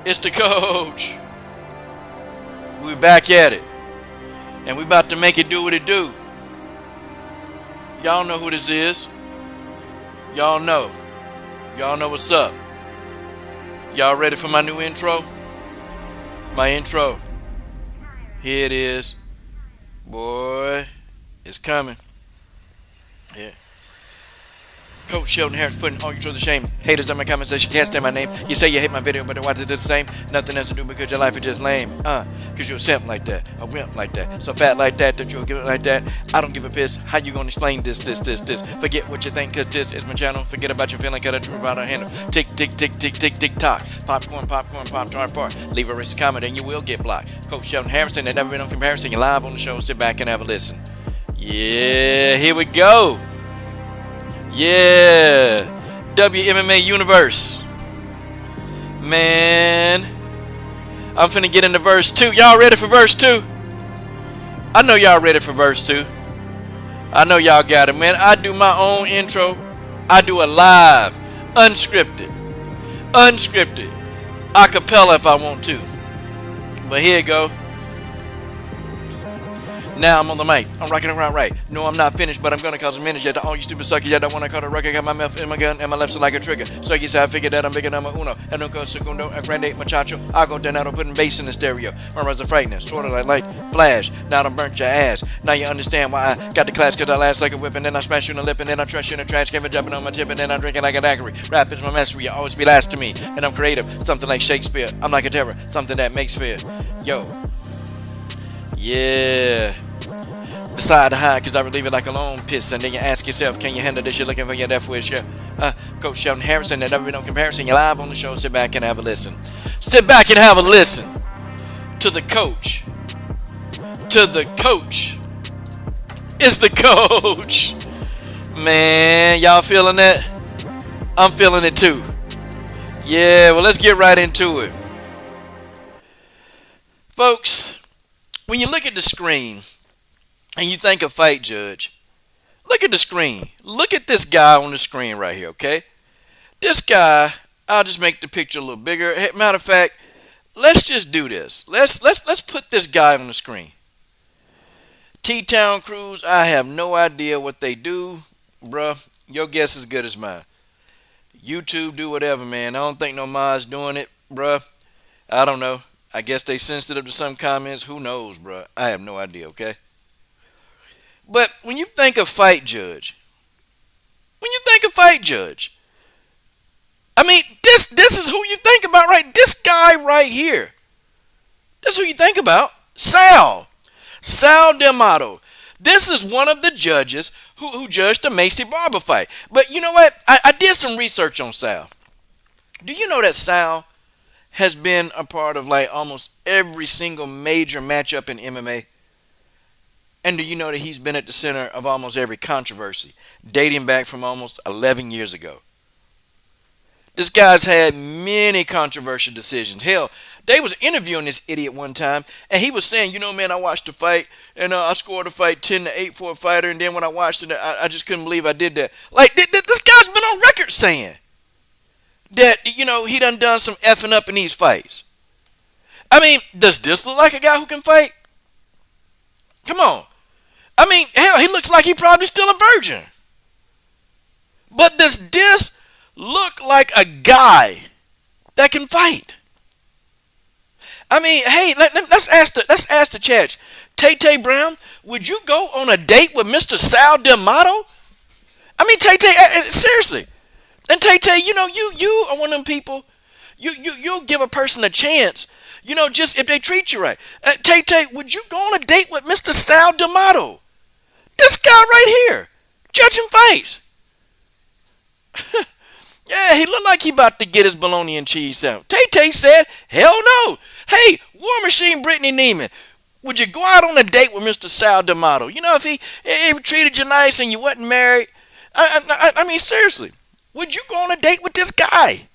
It's the coach. We back at it. And we about to make it do what it do. Y'all know who this is. Y'all know. Y'all know what's up. Y'all ready for my new intro? My intro. Here it is. Boy, it's coming. Yeah. Coach Sheldon Harris putting all you to the shame. Haters on my comment section can't stand my name. You say you hate my video, but then watch it the same. Nothing else to do because your life is just lame. Cause you're a simp like that, a wimp like that, so fat like that you'll give it like that. I don't give a piss. How you gonna explain this? Forget what you think, cause this is my channel. Forget about your feeling, cause the truth out of handle. Tick, tick, tick, tick, tick, tick, tock. Popcorn, pop tart fart. Leave a racist comment and you will get blocked. Coach Sheldon Harrison, and never been on comparison. You're live on the show. Sit back and have a listen. Yeah, here we go. Yeah, WMMA universe. Man, I'm finna get into verse 2. Y'all ready for verse 2? I know y'all ready for verse 2. I know y'all got it, man. I do my own intro. I do it live, unscripted, a cappella if I want to. But here you go. Now I'm on the mic. I'm rocking around right. No, I'm not finished, but I'm gonna cause a minute. Yet all you stupid suckers, yet I wanna call the record. Got my mouth in my gun and my left side like a trigger. So you say I figured that I'm bigger number uno. And no segundo, and grande muchacho. I go down, putting bass in the stereo. My runs are frightening, sorta like light flash. Now I done burnt your ass. Now you understand why I got the class, cause I last like a whip, and then I smash you in the lip, and then I trash you in the trash, can jumping on my tip, and then I'm drinking like a daiquiri. Rap is my mastery, you always be last to me. And I'm creative, something like Shakespeare. I'm like a terror, something that makes fear. Yo. Yeah. Decide to hide cause I relieve it like a lone piss. And then you ask yourself, can you handle this? You're looking for your death wish. Coach Sheldon Harrison, and never been no comparison. You're live on the show. Sit back and have a listen. Sit back and have a listen to the coach. To the coach. It's the coach. Man, y'all feeling that? I'm feeling it too. Yeah, well, let's get right into it. Folks, when you look at the screen and you think of Fight Judge, look at the screen. Look at this guy on the screen right here, okay? This guy, I'll just make the picture a little bigger. Matter of fact, let's just do this. Let's put this guy on the screen. T-Town Crews, I have no idea what they do, bruh. Your guess is as good as mine. YouTube, do whatever, man. I don't think no Ma's doing it, bruh. I don't know. I guess they sensitive to some comments. Who knows, bruh? I have no idea, okay? But when you think of Fight Judge, I mean, this is who you think about, right? This guy right here. That's who you think about. Sal D'Amato. This is one of the judges who judged the Macy Barber fight. But you know what? I did some research on Sal. Do you know that Sal has been a part of like almost every single major matchup in MMA? And do you know that he's been at the center of almost every controversy, dating back from almost 11 years ago? This guy's had many controversial decisions. Hell, they was interviewing this idiot one time, and he was saying, you know, man, I watched the fight, and I scored the fight 10-8 for a fighter, and then when I watched it, I just couldn't believe I did that. Like, this guy's been on record saying that, you know, he done some effing up in these fights. I mean, does this look like a guy who can fight? Come on. I mean, hell, he looks like he probably still a virgin. But does this look like a guy that can fight? I mean, hey, let's ask the chat. Tay Brown, would you go on a date with Mr. Sal D'Amato? I mean, Tay, seriously. And Tay, you know, you are one of them people. You'll give a person a chance, you know, just if they treat you right. Tay, would you go on a date with Mr. Sal D'Amato? This guy right here, judging fights. Yeah, he looked like he about to get his bologna and cheese sandwich. Tay said, hell no. Hey, War Machine Brittany Neiman, would you go out on a date with Mr. Sal D'Amato? You know, if he treated you nice and you wasn't married. I mean, seriously, would you go on a date with this guy?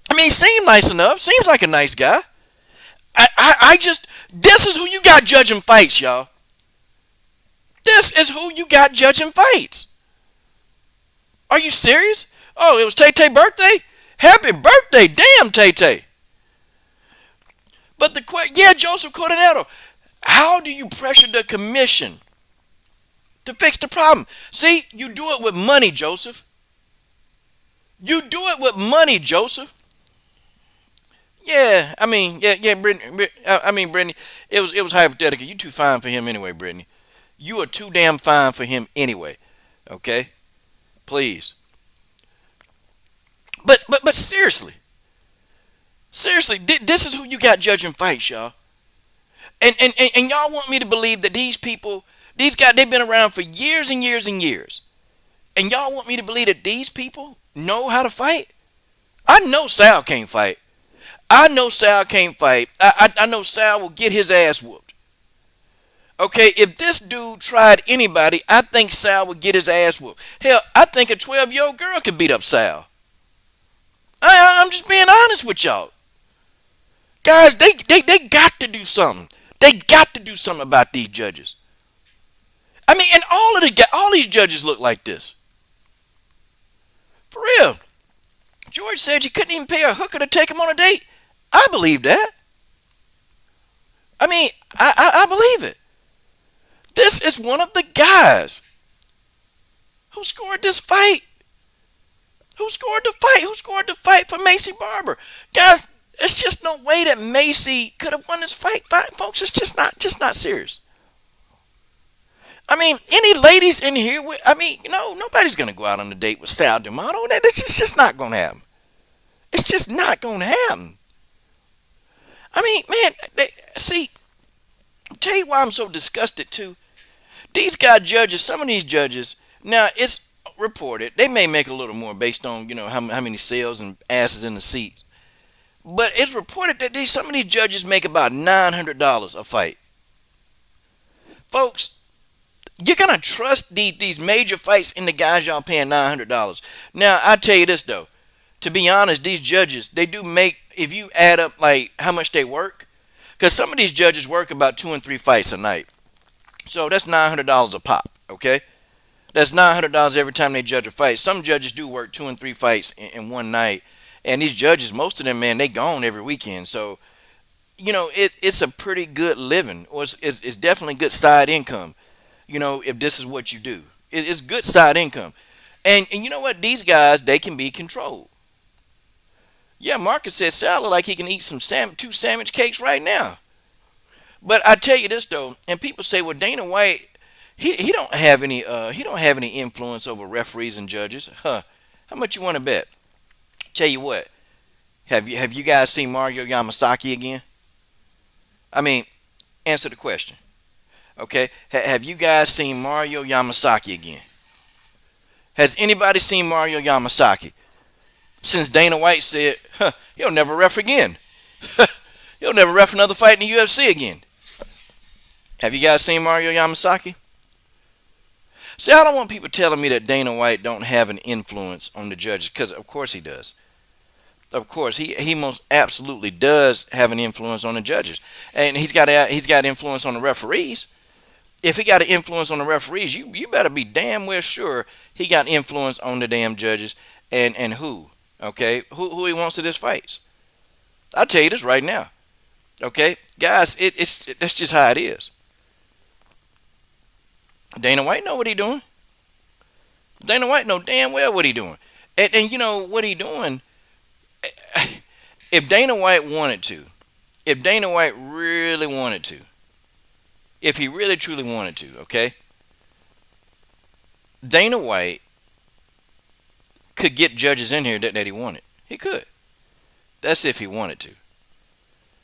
I mean, he seemed nice enough. Seems like a nice guy. This is who you got judging fights, y'all. This is who you got judging fights. Are you serious? Oh, it was Tay birthday? Happy birthday. Damn, Tay. But the question, yeah, Joseph Coronado, how do you pressure the commission to fix the problem? See, you do it with money, Joseph. You do it with money, Joseph. Yeah, I mean, yeah, Brittany. I mean, Brittany, it was hypothetical. You too fine for him anyway, Brittany. You are too damn fine for him anyway. Okay, please. But seriously, seriously, this is who you got judging fights, y'all. And y'all want me to believe that these people, these guys, they've been around for years and years and years. And y'all want me to believe that these people know how to fight? I know Sal can't fight. I know Sal can't fight. I know Sal will get his ass whooped. Okay, if this dude tried anybody, I think Sal would get his ass whooped. Hell, I think a 12-year-old girl could beat up Sal. I'm just being honest with y'all. Guys, they got to do something. They got to do something about these judges. I mean, and all these judges look like this. For real. George said you couldn't even pay a hooker to take him on a date. I believe that. I mean, I believe it. This is one of the guys who scored this fight. Who scored the fight? Who scored the fight for Macy Barber? Guys, there's just no way that Macy could have won this fight. Folks, it's just not serious. I mean, any ladies in here, nobody's going to go out on a date with Sal D'Amato. It's just not going to happen. It's just not going to happen. I mean, man, see, I'll tell you why I'm so disgusted, too. These judges, some of these judges, now it's reported, they may make a little more based on, how many sales and asses in the seats. But it's reported that some of these judges make about $900 a fight. Folks, you're going to trust these major fights in the guys y'all paying $900. Now, I tell you this, though. To be honest, these judges, they do make, if you add up, like, how much they work, because some of these judges work about 2 and 3 fights a night. So that's $900 a pop, okay? That's $900 every time they judge a fight. Some judges do work 2 and 3 fights in one night. And these judges, most of them, man, they gone every weekend. So, it's a pretty good living. Or it's definitely good side income, if this is what you do. It's good side income. And you know what? These guys, they can be controlled. Yeah, Marcus said Sal look like he can eat some 2 sandwich cakes right now. But I tell you this, though, and people say, well, Dana White, he don't have any influence over referees and judges. Huh. How much you want to bet? Tell you what, have you guys seen Mario Yamasaki again? I mean, answer the question. Okay, have you guys seen Mario Yamasaki again? Has anybody seen Mario Yamasaki since Dana White said, he'll never ref again? He'll never ref another fight in the UFC again. Have you guys seen Mario Yamasaki? See, I don't want people telling me that Dana White don't have an influence on the judges, because of course he does. Of course, he most absolutely does have an influence on the judges, and he's got influence on the referees. If he got an influence on the referees, you better be damn well sure he got influence on the damn judges and who, okay, who he wants to this fights. I'll tell you this right now, okay, guys, that's just how it is. Dana White know what he doing. Dana White know damn well what he doing, and you know what he doing. If Dana White wanted to, if Dana White really wanted to, if he really truly wanted to, okay, Dana White could get judges in here that he wanted. He could. That's if he wanted to.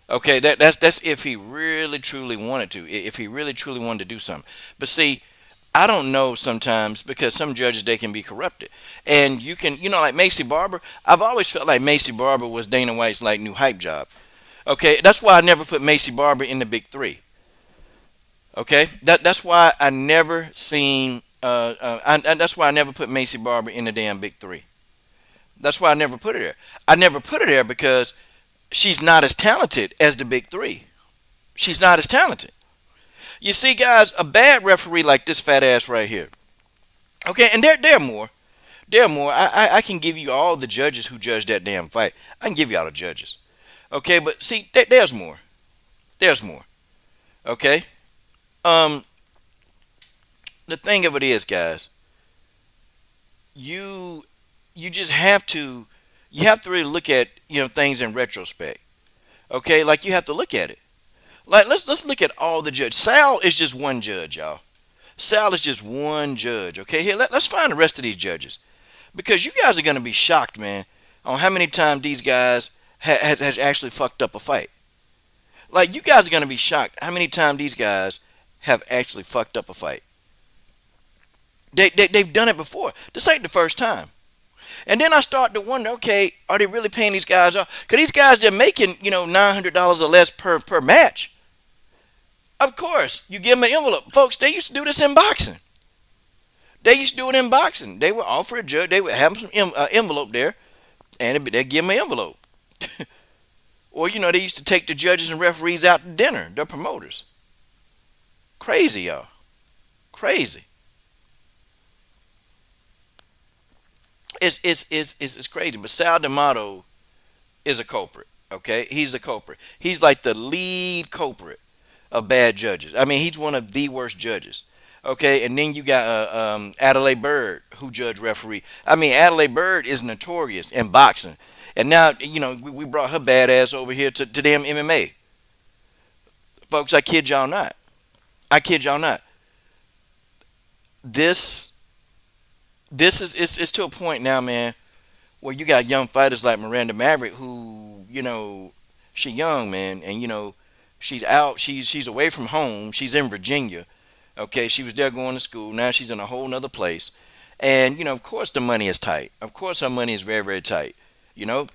Okay, that's if he really truly wanted to. If he really truly wanted to do something. But see, I don't know sometimes, because some judges, they can be corrupted. And you can, like Macy Barber, I've always felt like Macy Barber was Dana White's like new hype job. Okay, that's why I never put Macy Barber in the big 3. Okay, that's why I never seen, that's why I never put Macy Barber in the damn big 3. That's why I never put her there. I never put her there because she's not as talented as the big 3. She's not as talented. You see, guys, a bad referee like this fat ass right here. Okay, and there are more. There are more. I can give you all the judges who judged that damn fight. I can give you all the judges. Okay, but see, there's more. There's more. Okay. Um, the thing of it is, guys, you you just have to really look at things in retrospect. Okay, like you have to look at it. Like let's look at all the judges. Sal is just one judge, y'all. Sal is just one judge. Okay, here let's find the rest of these judges because you guys are gonna be shocked, man, on how many times these guys has actually fucked up a fight. Like you guys are gonna be shocked how many times these guys have actually fucked up a fight. They've done it before. This ain't the first time. And then I start to wonder, okay, are they really paying these guys off? Because these guys, they're making, $900 or less per match. Of course, you give them an envelope. Folks, they used to do this in boxing. They used to do it in boxing. They would offer a judge, they would have some envelope there, and they'd give them an envelope. Or, they used to take the judges and referees out to dinner, the promoters. Crazy, y'all. Crazy. It's crazy. But Sal D'Amato is a culprit. Okay, he's a culprit. He's like the lead culprit of bad judges. I mean, he's one of the worst judges. Okay, and then you got Adelaide Bird, who judge referee. I mean, Adelaide Bird is notorious in boxing, and now we brought her bad ass over here to damn MMA. Folks, I kid y'all not. I kid y'all not. This this is it's to a point now, man, where you got young fighters like Miranda Maverick, who she young, man, and she's out, she's away from home, she's in Virginia. Okay, she was there going to school. Now she's in a whole nother place, and of course the money is tight. Of course her money is very very tight. You know,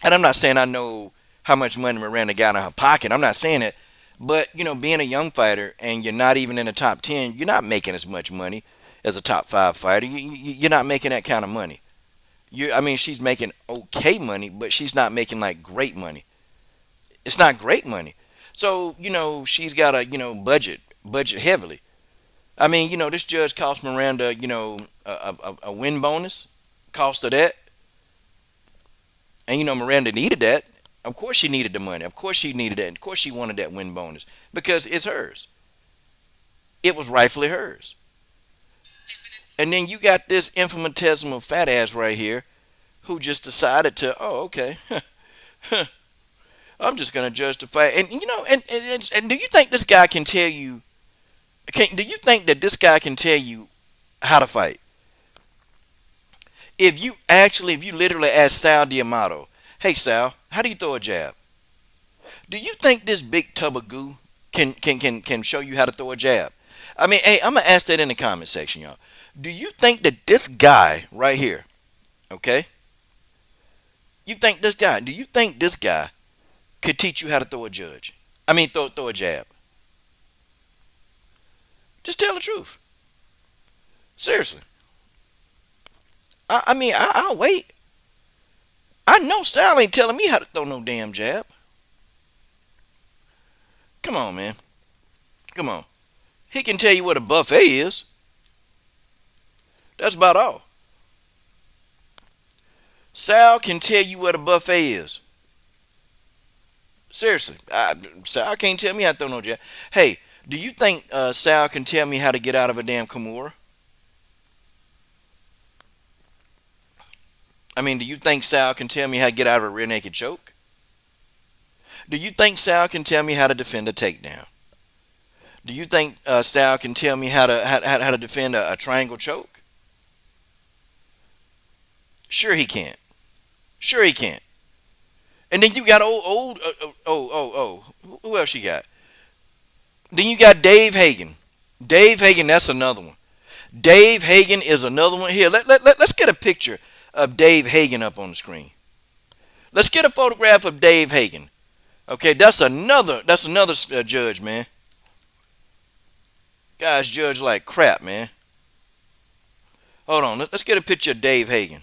and I'm not saying I know how much money Miranda got in her pocket. I'm not saying it, but being a young fighter and you're not even in the top 10, you're not making as much money as a top 5 fighter. You're not making that kind of money. I mean, she's making okay money, but she's not making like great money. It's not great money. So she's got a budget heavily. I mean, this judge cost Miranda a win bonus, cost of that, and Miranda needed that. Of course she needed the money. Of course she needed that. Of course she wanted that win bonus because it's hers. It was rightfully hers. And then you got this infinitesimal fat ass right here who just decided to, oh, okay, I'm just gonna judge the fight. And and do you think this guy can tell you? Do you think that this guy can tell you how to fight? If you literally ask Sal D'Amato, hey Sal, how do you throw a jab? Do you think this big tub of goo can show you how to throw a jab? I mean, hey, I'm gonna ask that in the comment section, y'all. Do you think that this guy right here, okay? Do you think this guy could teach you how to throw a judge? I mean, throw a jab. Just tell the truth. Seriously. I mean, I'll wait. I know Sal ain't telling me how to throw no damn jab. Come on, man. Come on. He can tell you what a buffet is. That's about all. Sal can tell you what a buffet is. Seriously. Sal can't tell me how to throw no jab. Hey, do you think Sal can tell me how to get out of a damn Kimura? I mean, do you think Sal can tell me how to get out of a rear naked choke? Do you think Sal can tell me how to defend a takedown? Do you think Sal can tell me how to defend a triangle choke? Sure he can't. Sure he can't. And then you got who else you got? Then you got Dave Hagen. Dave Hagen, that's another one. Dave Hagen is another one. Here, let's get a picture of Dave Hagen up on the screen. Let's get a photograph of Dave Hagen. Okay, that's another judge, man. Guys judge like crap, man. Hold on, let's get a picture of Dave Hagen.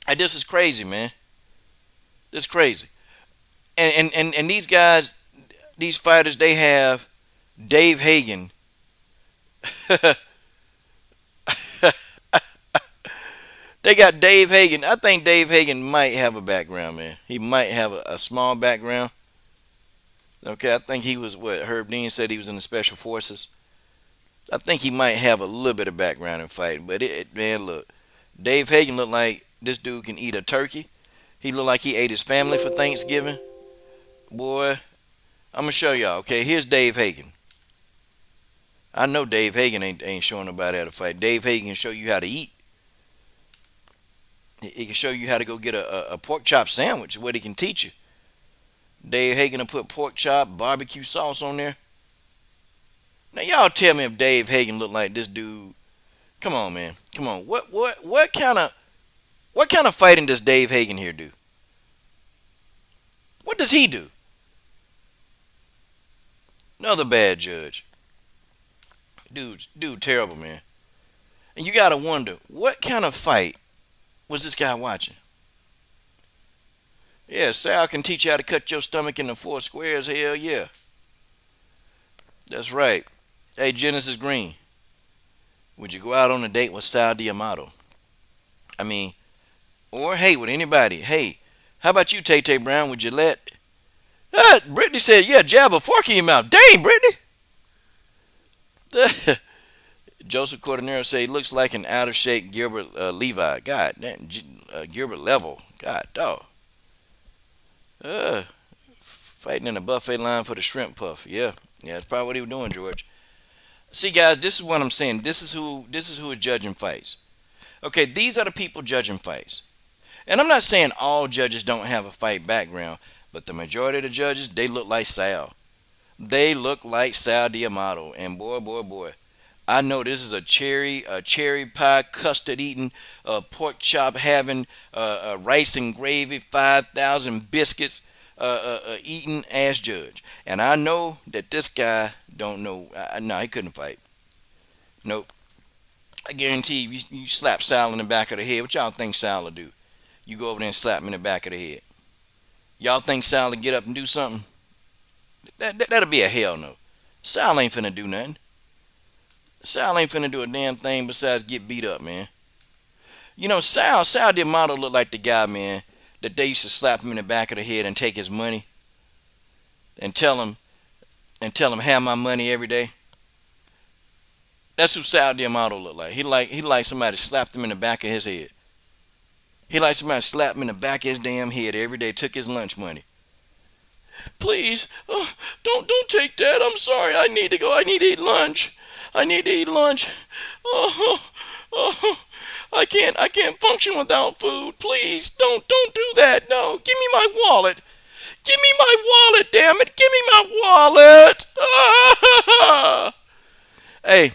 Hey, this is crazy, man. This is crazy. And these guys, these fighters, they have Dave Hagen. They got Dave Hagen. I think Dave Hagen might have a background, man. He might have a small background. Okay, I think he was what Herb Dean said he was in the special forces. I think he might have a little bit of background in fighting, but man, look, Dave Hagen looked like this dude can eat a turkey. He looked like he ate his family for Thanksgiving. Boy, I'm gonna show y'all. Okay, here's Dave Hagen. I know Dave Hagen ain't showing nobody how to fight. Dave Hagen can show you how to eat. He can show you how to go get a pork chop sandwich. What he can teach you. Dave Hagen will put pork chop, barbecue sauce on there. Now y'all tell me if Dave Hagen looked like this dude. Come on, man. Come on. What kind of fighting does Dave Hagen here do? What does he do? Another bad judge. Dude, terrible, man. And you gotta wonder what kind of fight was this guy watching? Yeah, Sal can teach you how to cut your stomach into four squares. Hell yeah. That's right. Hey, Genesis Green, would you go out on a date with Sal Diamato? I mean, or hey, with anybody. Hey, how about you, Tay Tay Brown? Would you let? Brittany said, yeah, jab a fork in your mouth. Dang, Brittany. Joseph Cordonero said he looks like an out of shape Gilbert Levi. God damn, Gilbert Level. God dog. Fighting in a buffet line for the shrimp puff. Yeah, that's probably what he was doing, George. See, guys, this is what I'm saying. This is who is judging fights. Okay, these are the people judging fights. And I'm not saying all judges don't have a fight background, but the majority of the judges, they look like Sal. They look like Sal Diamato. And boy, boy, boy, I know this is a cherry pie, custard eating, pork chop having, rice and gravy, 5,000 biscuits eating ass judge. And I know that this guy don't know. No, he couldn't fight. Nope. I guarantee you slap Sal in the back of the head. What y'all think Sal will do? You go over there and slap him in the back of the head. Y'all think Sal will get up and do something? That'll be a hell no. Sal ain't finna do nothing. Sal ain't finna do a damn thing besides get beat up, man. You know, Sal D'Amato look like the guy, man, that they used to slap him in the back of the head and take his money and tell him have my money every day. That's who Sal D'Amato look like. He like somebody slapped him in the back of his head. He like somebody slapped him in the back of his damn head every day, took his lunch money. Please, don't take that. I'm sorry. I need to go. I need to eat lunch. I need to eat lunch. Oh, oh, I can't function without food. Please, don't do that. No, give me my wallet. Give me my wallet, damn it. Give me my wallet. Hey,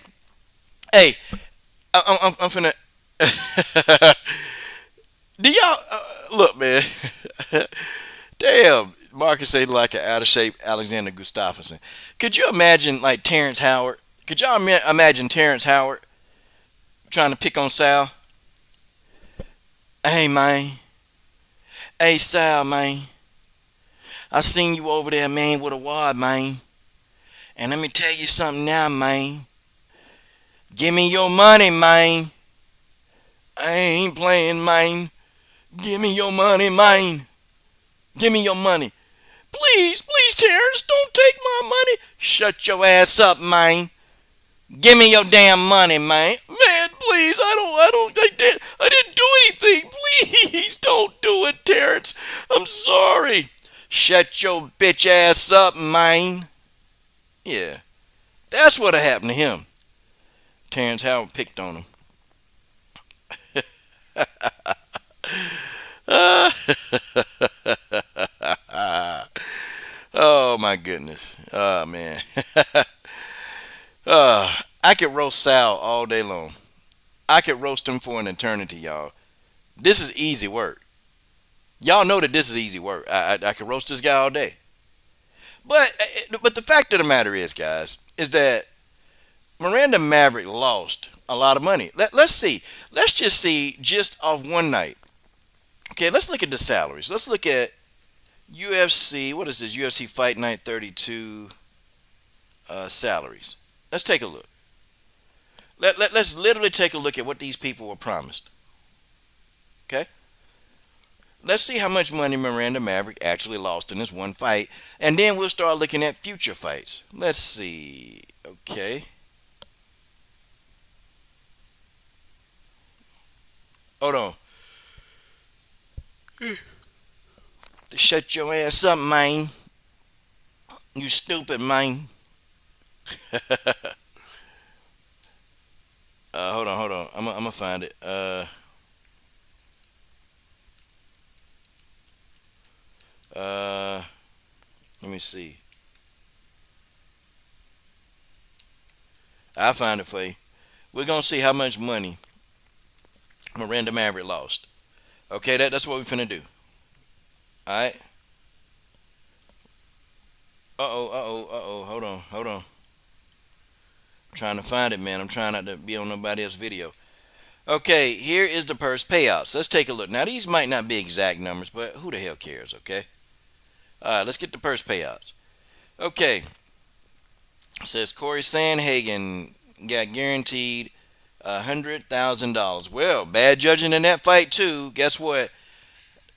hey, I'm finna. Do y'all look, man? Damn, Marcus said like an out of shape Alexander Gustafsson. Could you imagine like Terrence Howard? Could y'all imagine Terrence Howard trying to pick on Sal? Hey man, hey Sal man, I seen you over there, man, with a wad, man. And let me tell you something now, man. Give me your money, man. I ain't playing, man. Give me your money, man. Give me your money. Please, Terrence, don't take my money. Shut your ass up, man. Give me your damn money, man. Man, please, I didn't do anything. Please, don't do it, Terrence. I'm sorry. Shut your bitch ass up, man. Yeah, that's what happened to him. Terrence Howard picked on him. Oh my goodness. Oh man. I could roast Sal all day long. I could roast him for an eternity, y'all. This is easy work. Y'all know that this is easy work. I could roast this guy all day. But the fact of the matter is, guys, is that Miranda Maverick lost a lot of money. Let's see. Let's just see just off one night. Okay, let's look at the salaries. Let's look at UFC. What is this? UFC Fight Night 32 salaries. Let's take a look. Let's literally take a look at what these people were promised. let's see how much money Miranda Maverick actually lost in this one fight, and then we'll start looking at future fights. Let's see. Okay. Hold on. Shut your ass up, man. You stupid, man. Hold on, hold on. I'm gonna find it. Uh, Let me see. I'll find it for you. We're gonna see how much money Miranda Maverick lost. Okay, that's what we're finna do. All right. Uh oh. Uh oh. Uh oh. Hold on. Hold on. I'm trying to find it, man. I'm trying not to be on nobody else's video. Okay, here is the purse payouts. Let's take a look. Now these might not be exact numbers, but who the hell cares? Okay. All right. Let's get the purse payouts. Okay. It says Corey Sandhagen got guaranteed $100,000. Well, bad judging in that fight too. Guess what?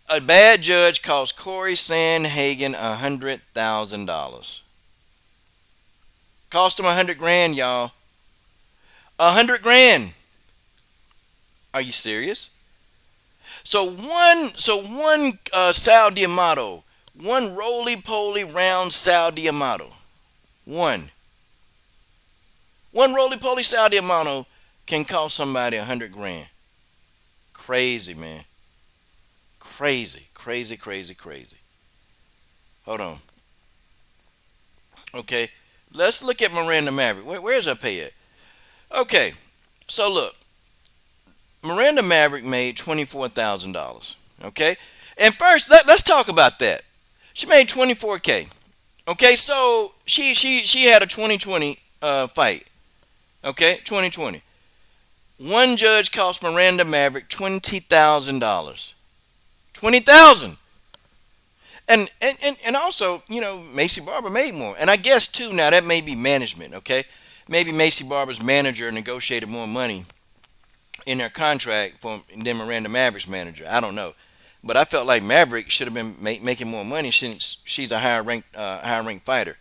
A bad judge cost Corey Sandhagen $100,000. Cost him 100 grand, y'all. 100 grand. Are you serious? So one Sal Diamato, one roly poly round Sal Diamato, one one roly poly Sal Diamato can cost somebody 100 grand. Crazy, man. Crazy, crazy, crazy, crazy. Hold on. Okay, let's look at Miranda Maverick. Where's her pay at? Okay, so look, Miranda Maverick made $24,000. Okay, and first let's talk about that. She made 24K. Okay, so she had a 2020 fight. Okay, 2020. One judge cost Miranda Maverick $20,000. 20,000. And also, Macy Barber made more. And I guess too, now that may be management, okay? Maybe Macy Barber's manager negotiated more money in their contract than Miranda Maverick's manager. I don't know. But I felt like Maverick should have been making more money since she's a higher ranked fighter.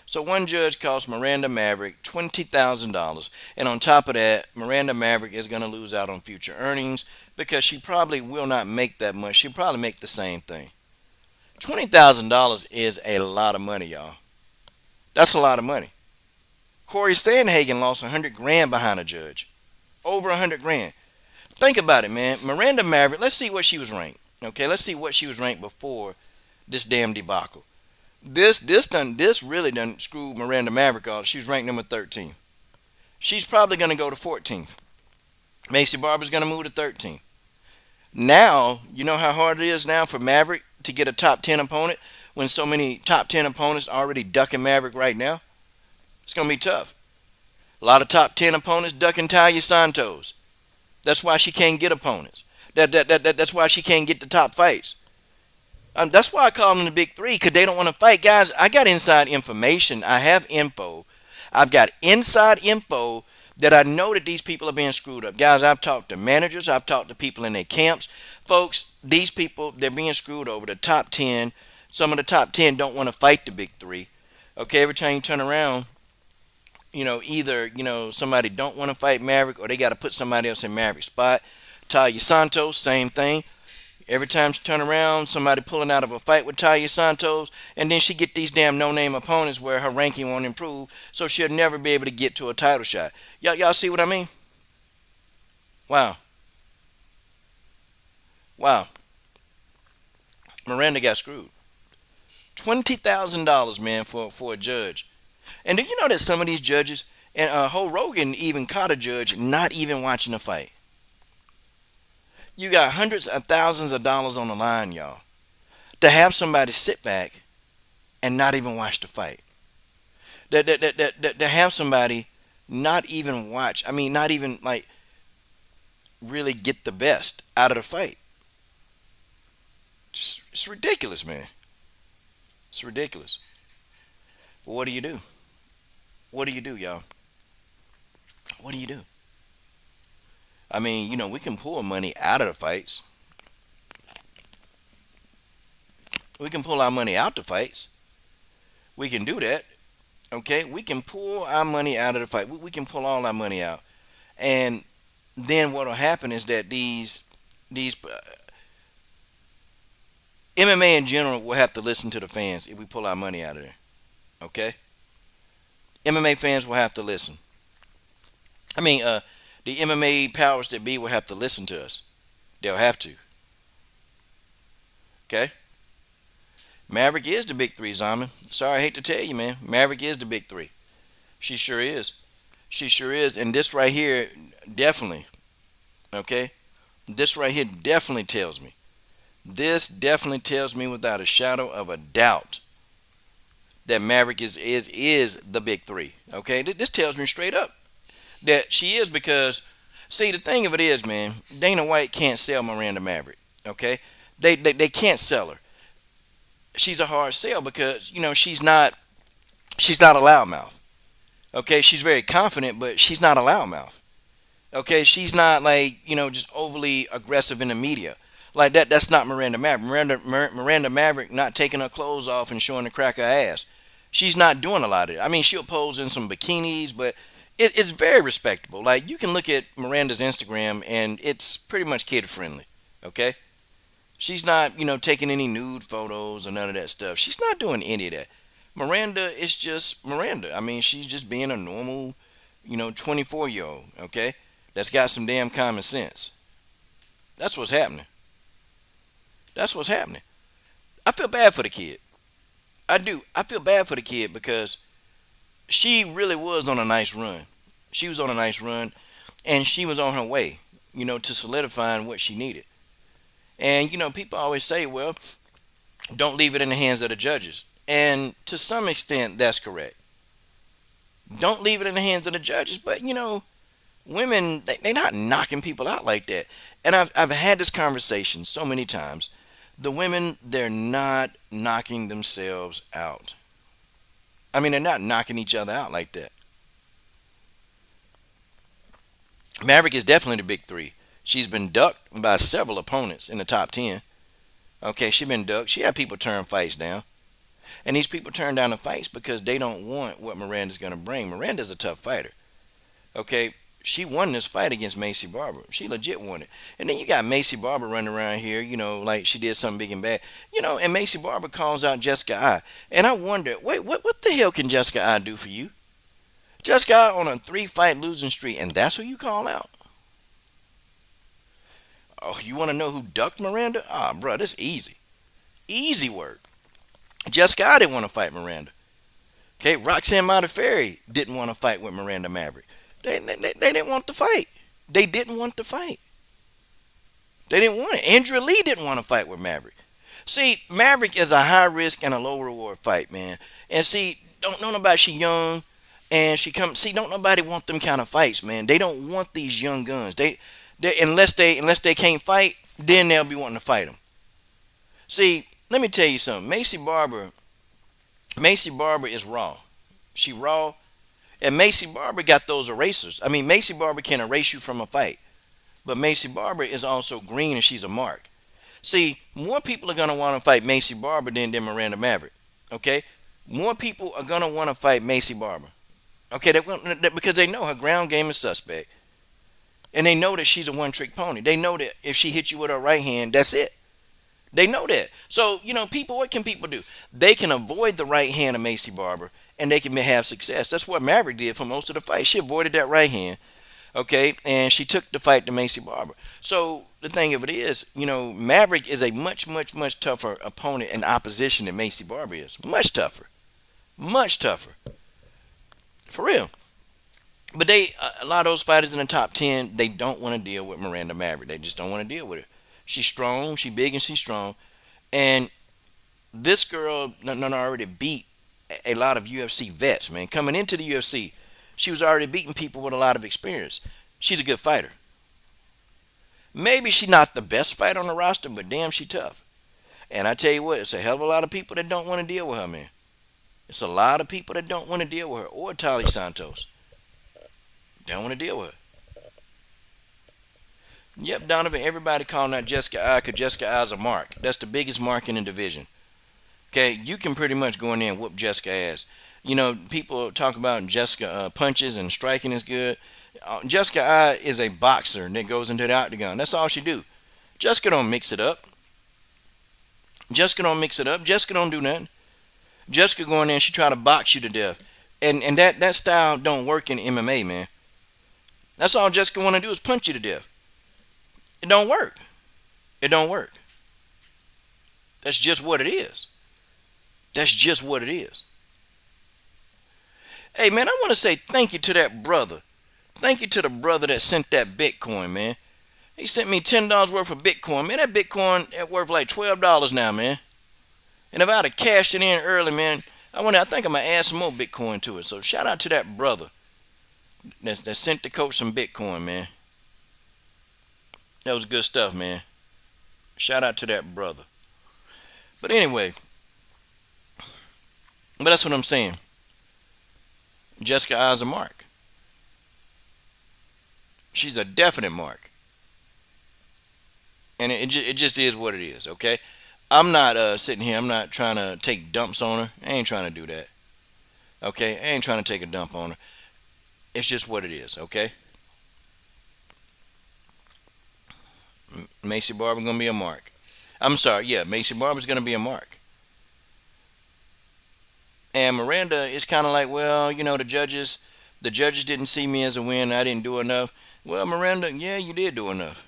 So one judge cost Miranda Maverick $20,000, and on top of that, Miranda Maverick is going to lose out on future earnings because she probably will not make that much. She'll probably make the same thing. $20,000 is a lot of money, y'all. That's a lot of money. Corey Sandhagen lost 100 grand behind a judge. Over 100 grand. Think about it, man. Miranda Maverick, let's see what she was ranked. Okay, let's see what she was ranked before this damn debacle. This really done screwed Miranda Maverick off. She was ranked number 13. She's probably gonna go to 14th. Macy Barber's gonna move to 13th. Now, you know how hard it is now for Maverick to get a top 10 opponent when so many top 10 opponents are already ducking Maverick right now? It's going to be tough. A lot of top 10 opponents ducking Talia Santos. That's why she can't get opponents. That's why she can't get the top fights. That's why I call them the big three, because they don't want to fight. Guys, I got inside information. I have info. I've got inside info that I know that these people are being screwed up. Guys, I've talked to managers. I've talked to people in their camps. Folks, these people, they're being screwed over. The top 10, some of the top 10 don't want to fight the big three. Okay, every time you turn around, either, somebody don't want to fight Maverick or they got to put somebody else in Maverick's spot. Talia Santos, same thing. Every time she turn around, somebody pulling out of a fight with Talia Santos, and then she get these damn no-name opponents where her ranking won't improve, so she'll never be able to get to a title shot. Y'all see what I mean? Wow. Wow. Miranda got screwed. $20,000, man, for a judge. And do you know that some of these judges, and Ho Rogan even caught a judge not even watching the fight. You got hundreds of thousands of dollars on the line, y'all, to have somebody sit back and not even watch the fight. To have somebody not even watch, not even like really get the best out of the fight. It's ridiculous, man. It's ridiculous. But what do you do? What do you do, y'all? What do you do? We can pull money out of the fights. We can pull our money out the fights. We can do that. Okay, we can pull our money out of the fight. We can pull all our money out, and then what will happen is that these MMA in general will have to listen to the fans if we pull our money out of there. Okay, MMA fans will have to listen. I mean, the MMA powers that be will have to listen to us. They'll have to. Okay, Maverick is the big three, Zaman. Sorry, I hate to tell you, man. Maverick is the big three. She sure is. She sure is. And this right here, definitely. Okay, this right here definitely tells me. This definitely tells me without a shadow of a doubt that Maverick is the big three. Okay, this tells me straight up that she is because, see, the thing of it is, man, Dana White can't sell Miranda Maverick. Okay, they can't sell her. She's a hard sell because she's not a loudmouth. Okay, she's very confident, but she's not a loudmouth. Okay, she's not like just overly aggressive in the media. Like that. That's not Miranda Maverick. Miranda Maverick not taking her clothes off and showing the crack of her ass. She's not doing a lot of it. I mean, she'll pose in some bikinis, but it's very respectable. Like you can look at Miranda's Instagram and it's pretty much kid friendly. Okay, she's not taking any nude photos or none of that stuff. She's not doing any of that. Miranda is just Miranda. I mean, she's just being a normal 24-year-old. Okay, that's got some damn common sense. That's what's happening. That's what's happening. I feel bad for the kid. I do. I feel bad for the kid because she really was on a nice run. She was on a nice run and she was on her way, to solidifying what she needed. And, people always say, well, don't leave it in the hands of the judges. And to some extent, that's correct. Don't leave it in the hands of the judges. But, women, they're not knocking people out like that. And I've had this conversation so many times. The women, they're not knocking themselves out. I mean, they're not knocking each other out like that. Maverick is definitely the big three. She's been ducked by several opponents in the top 10. Okay, she's been ducked. She had people turn fights down. And these people turn down the fights because they don't want what Miranda's going to bring. Miranda's a tough fighter. Okay, she won this fight against Macy Barber. She legit won it. And then you got Macy Barber running around here, like she did something big and bad. And Macy Barber calls out Jessica I. And I wonder, wait, what the hell can Jessica I do for you? Jessica I on a 3-fight losing streak, and that's who you call out? Oh, you want to know who ducked Miranda? Ah, bro, this easy. Easy work. Jessica I didn't want to fight Miranda. Okay, Roxanne Modafferi didn't want to fight with Miranda Maverick. They didn't want to fight. They didn't want to fight. They didn't want it. Andrea Lee didn't want to fight with Maverick. See, Maverick is a high risk and a low reward fight, man. And see, don't know nobody. She young, and she come. See, don't nobody want them kind of fights, man. They don't want these young guns. They unless they can't fight, then they'll be wanting to fight them. See, let me tell you something. Macy Barber is raw. She raw. And Macy Barber got those erasers. I mean, Macy Barber can erase you from a fight. But Macy Barber is also green and she's a mark. See, more people are going to want to fight Macy Barber than Miranda Maverick. Okay? More people are going to want to fight Macy Barber. Okay? Because they know her ground game is suspect. And they know that she's a one-trick pony. They know that if she hits you with her right hand, that's it. They know that. So, people, what can people do? They can avoid the right hand of Macy Barber and they can have success. That's what Maverick did for most of the fight. She avoided that right hand, okay, and she took the fight to Macy Barber. So the thing of it is, Maverick is a much, much, much tougher opponent and opposition than Macy Barber is. Much tougher. Much tougher. For real. But a lot of those fighters in the top 10, they don't want to deal with Miranda Maverick. They just don't want to deal with her. She's strong, she's big, and she's strong. And this girl already beat a lot of UFC vets, man. Coming into the UFC, she was already beating people with a lot of experience. She's a good fighter. Maybe she's not the best fighter on the roster, but damn, she tough. And I tell you what, it's a hell of a lot of people that don't want to deal with her, man. It's a lot of people that don't want to deal with her. Or Tali Santos. They don't want to deal with her. Yep, Donovan, everybody calling out Jessica I because Jessica I is a mark. That's the biggest mark in the division. Okay, you can pretty much go in there and whoop Jessica ass. People talk about Jessica punches and striking is good. Jessica is a boxer that goes into the octagon. That's all she do. Jessica don't mix it up. Jessica don't mix it up. Jessica don't do nothing. Jessica go in there and she try to box you to death. And that style don't work in MMA, man. That's all Jessica want to do is punch you to death. It don't work. It don't work. That's just what it is. That's just what it is. Hey, man, I want to say thank you to that brother. Thank you to the brother that sent that Bitcoin, man. He sent me $10 worth of Bitcoin. Man, that Bitcoin is worth like $12 now, man. And if I'd have cashed it in early, man, I think I'm going to add some more Bitcoin to it. So shout out to that brother that sent the coach some Bitcoin, man. That was good stuff, man. Shout out to that brother. But anyway, that's what I'm saying. Jessica I's a mark. She's a definite mark. And it just is what it is, okay? I'm not sitting here. I'm not trying to take dumps on her. I ain't trying to do that. Okay? I ain't trying to take a dump on her. It's just what it is, okay? Macy Barber going to be a mark. I'm sorry, yeah, Macy Barber's going to be a mark. And Miranda is kind of like, well, the judges didn't see me as a win. I didn't do enough. Well, Miranda, yeah, you did do enough.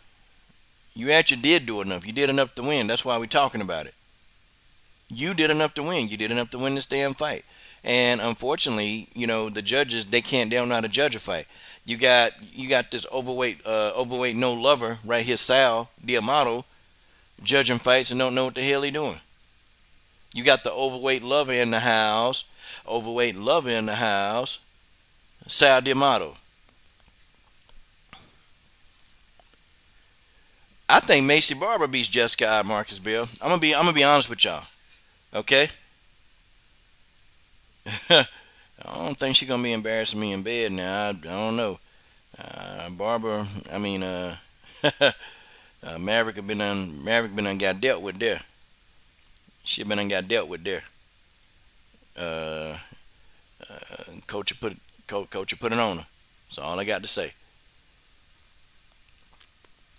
You actually did do enough. You did enough to win. That's why we're talking about it. You did enough to win. You did enough to win this damn fight. And unfortunately, the judges, they don't know how to judge a fight. You got this overweight no lover right here, Sal Diamato, judging fights and don't know what the hell he doing. You got the overweight lover in the house. Overweight lover in the house. Sal Diamato. I think Macy Barber beats Jessica I. Marcus Bill. I'm gonna be honest with y'all. Okay? I don't think she's gonna be embarrassing me in bed now. I don't know. Barber, Maverick been done got dealt with there. She been done got dealt with there. Uh, Coach put it on her. That's all I got to say.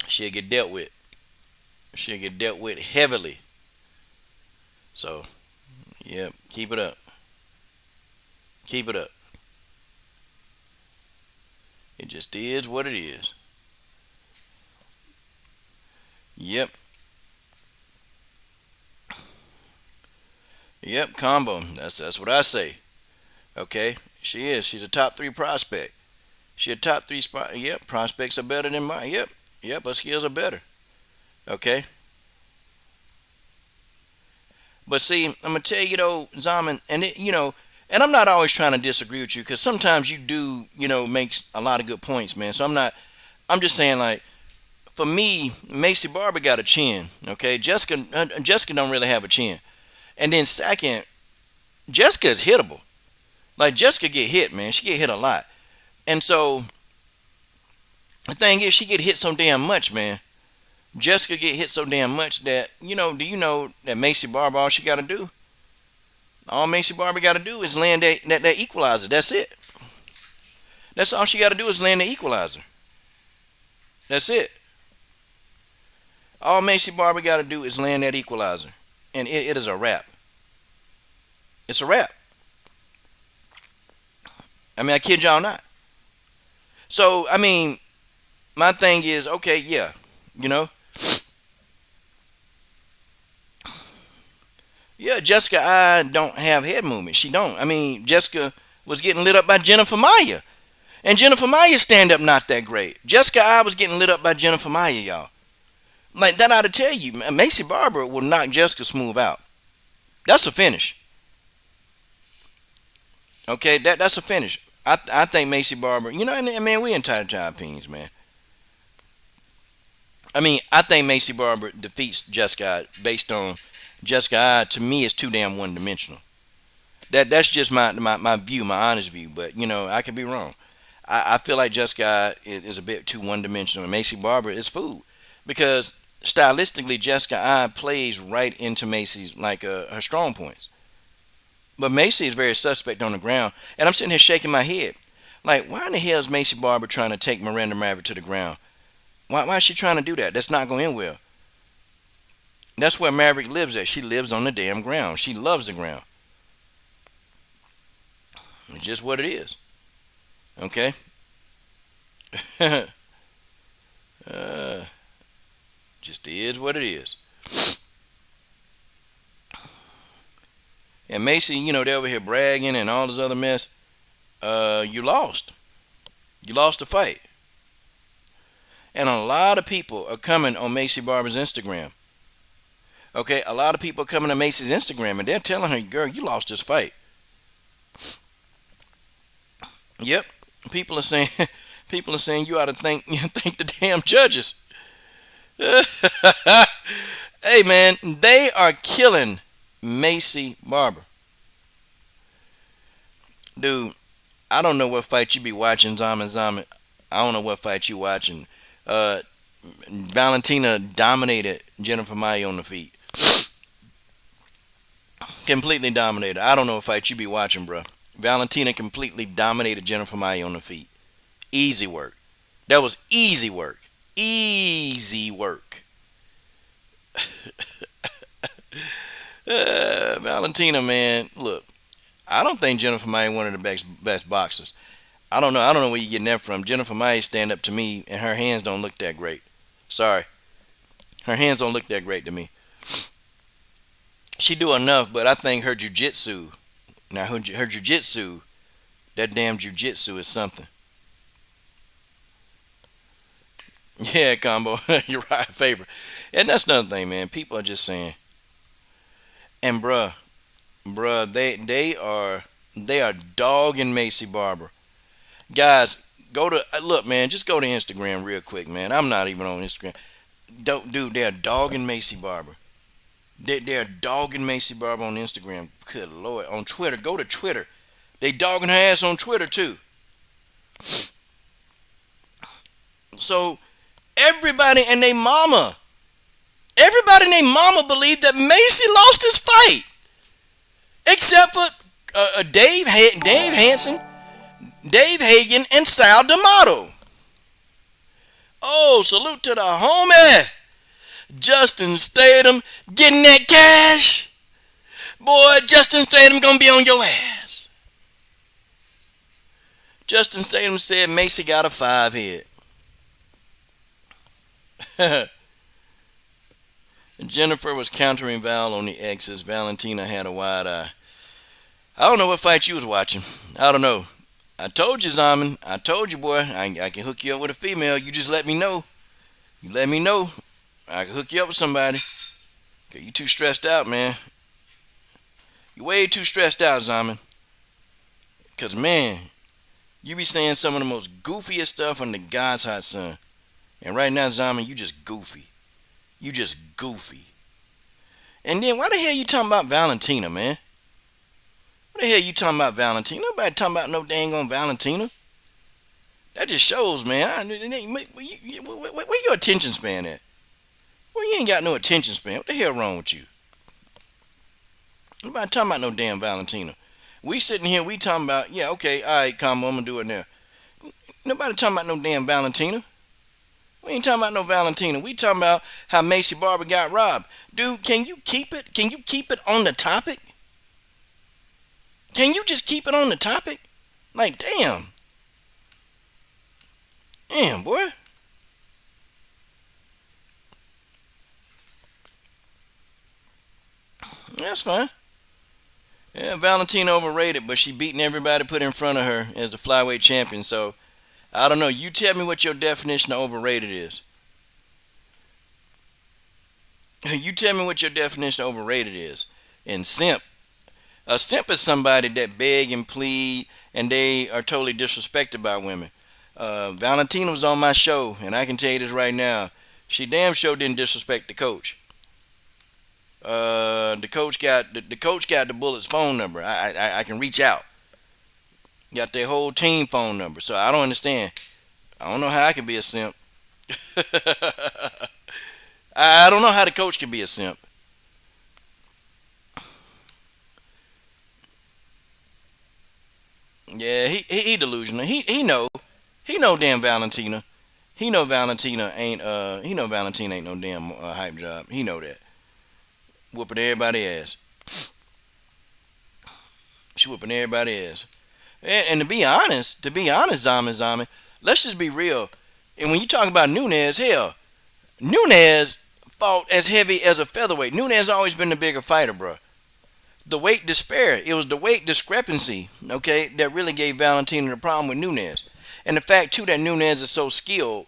She'll get dealt with. She'll get dealt with heavily. So, yeah, keep it up. Keep it up. It just is what it is. Yep. Yep, combo. That's what I say. Okay, she is. She's a top 3 prospect. She a top 3 spot. Yep, prospects are better than mine. Yep, her skills are better. Okay. But see, I'm gonna tell you though, Zaman, and I'm not always trying to disagree with you because sometimes you do, make a lot of good points, man. So I'm just saying like, for me, Macy Barber got a chin. Okay, Jessica don't really have a chin. And then second, Jessica is hittable. Like Jessica get hit, man. She get hit a lot. And so the thing is, she get hit so damn much, man. Jessica get hit so damn much that, do you know that Macy Barber, all she got to do? All Macy Barber got to do is land that equalizer. That's it. That's all she got to do is land the equalizer. That's it. All Macy Barber got to do is land that equalizer. And it is a wrap. It's a wrap. I kid y'all not. So, my thing is, okay, yeah, Yeah, Jessica I don't have head movement. She don't. Jessica was getting lit up by Jennifer Maya. And Jennifer Maya's stand up not that great. Jessica I was getting lit up by Jennifer Maya, y'all. Like that ought to tell you, Macy Barber will knock Jessica Smooth out. That's a finish. Okay, that's a finish. I think Macy Barber, and man, we entitled to our opinions, man. I think Macy Barber defeats Jessica based on Jessica to me is too damn one dimensional. That's just my view, my honest view. But I could be wrong. I feel like Jessica is a bit too one dimensional, and Macy Barber is food because stylistically, Jessica I plays right into Macy's like her strong points. But Macy is very suspect on the ground, and I'm sitting here shaking my head. Like, why in the hell is Macy Barber trying to take Miranda Maverick to the ground? Why is she trying to do that? That's not going to end well. That's where Maverick lives at. She lives on the damn ground. She loves the ground. It's just what it is. Okay? uh, just is what it is. And Macy, they're over here bragging and all this other mess. You lost. You lost the fight. And a lot of people are coming on Macy Barber's Instagram. Okay, a lot of people are coming to Macy's Instagram and they're telling her, girl, you lost this fight. Yep. People are saying people are saying you ought to thank the damn judges. Hey man, they are killing Macy Barber. Dude, I don't know what fight you be watching, Zaman. I don't know what fight you watching. Uh, Valentina dominated Jennifer Maia on the feet. Completely dominated. I don't know what fight you be watching, bro. Valentina completely dominated Jennifer Maia on the feet. Easy work. That was easy work. Easy work. Valentina, man, look. I don't think Jennifer Maia one of the best boxers. I don't know. I don't know where you're getting that from. Jennifer Maia stand up to me, and her hands don't look that great. Sorry, her hands don't look that great to me. She do enough, but I think her jujitsu. Now her jujitsu, that damn jujitsu is something. Yeah, combo. You're right, favor. And that's another thing, man. People are just saying, and bruh, they are dogging Macy Barber. Guys, go to look, man. Just go to Instagram real quick, man. I'm not even on Instagram. Don't, dude. They're dogging Macy Barber. They're dogging Macy Barber on Instagram. Good lord, on Twitter. Go to Twitter. They dogging her ass on Twitter too. So everybody and they mama believed that Macy lost his fight, except for Dave Hansen, Dave Hagen, and Sal D'Amato. Oh, salute to the homie. Justin Statham getting that cash. Boy, Justin Statham gonna be on your ass. Justin Statham said Macy got a 5 head. Jennifer was countering Val on the X's. Valentina had a wide eye. I don't know what fight you was watching. I don't know. I told you, Zaman. I told you, boy. I can hook you up with a female. You just let me know. You let me know. I can hook you up with somebody. Okay, you too stressed out, man. You way too stressed out, Zaman. Cause man, you be saying some of the most goofiest stuff on the God's hot sun. And right now, Zaman, you just goofy. You just goofy. And then why the hell you talking about Valentina, man? What the hell you talking about Valentina? Nobody talking about no dang on Valentina. That just shows, man. Where your attention span at? Well, you ain't got no attention span. What the hell wrong with you? Nobody talking about no damn Valentina. We sitting here, we talking about, yeah, okay, all right, combo, I'm gonna do it now. Nobody talking about no damn Valentina. We ain't talking about no Valentina. We talking about how Macy Barber got robbed. Dude, can you keep it? Can you keep it on the topic? Can you just keep it on the topic? Like, damn. Damn, boy. That's fine. Yeah, Valentina overrated, but she beating everybody put in front of her as the flyweight champion. So, I don't know. You tell me what your definition of overrated is. You tell me what your definition of overrated is. And simp. A simp is somebody that beg and plead and they are totally disrespected by women. Valentina was on my show, and I can tell you this right now. She damn sure didn't disrespect the coach. The coach got the Bullet's phone number. I can reach out. Got their whole team phone number. So I don't understand. I don't know how I can be a simp. I don't know how the coach can be a simp. Yeah, he delusional. He know damn Valentina. He know Valentina ain't no damn hype job. He know that. Whooping everybody ass. She whooping everybody ass. And to be honest, Zami, let's just be real. And when you talk about Nunes, hell, Nunes fought as heavy as a featherweight. Nunes always been the bigger fighter, bro. The weight disparity, it was the weight discrepancy, okay, that really gave Valentina the problem with Nunes. And the fact too that Nunes is so skilled.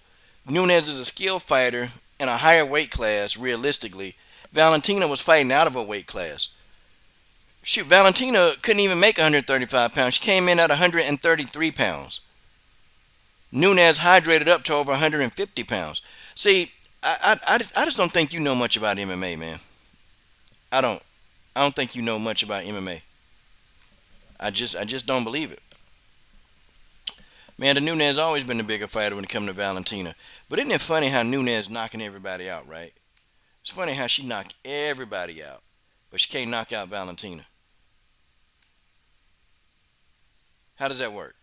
Nunes is a skilled fighter in a higher weight class. Realistically, Valentina was fighting out of a weight class. Shoot, Valentina couldn't even make 135 pounds. She came in at 133 pounds. Nunes hydrated up to over 150 pounds. See, I just don't think you know much about MMA, man. I don't. I don't think you know much about MMA. I just don't believe it. Man, the Nunes always been the bigger fighter when it comes to Valentina. But isn't it funny how Nunes knocking everybody out, right? It's funny how she knocked everybody out, but she can't knock out Valentina. How does that work?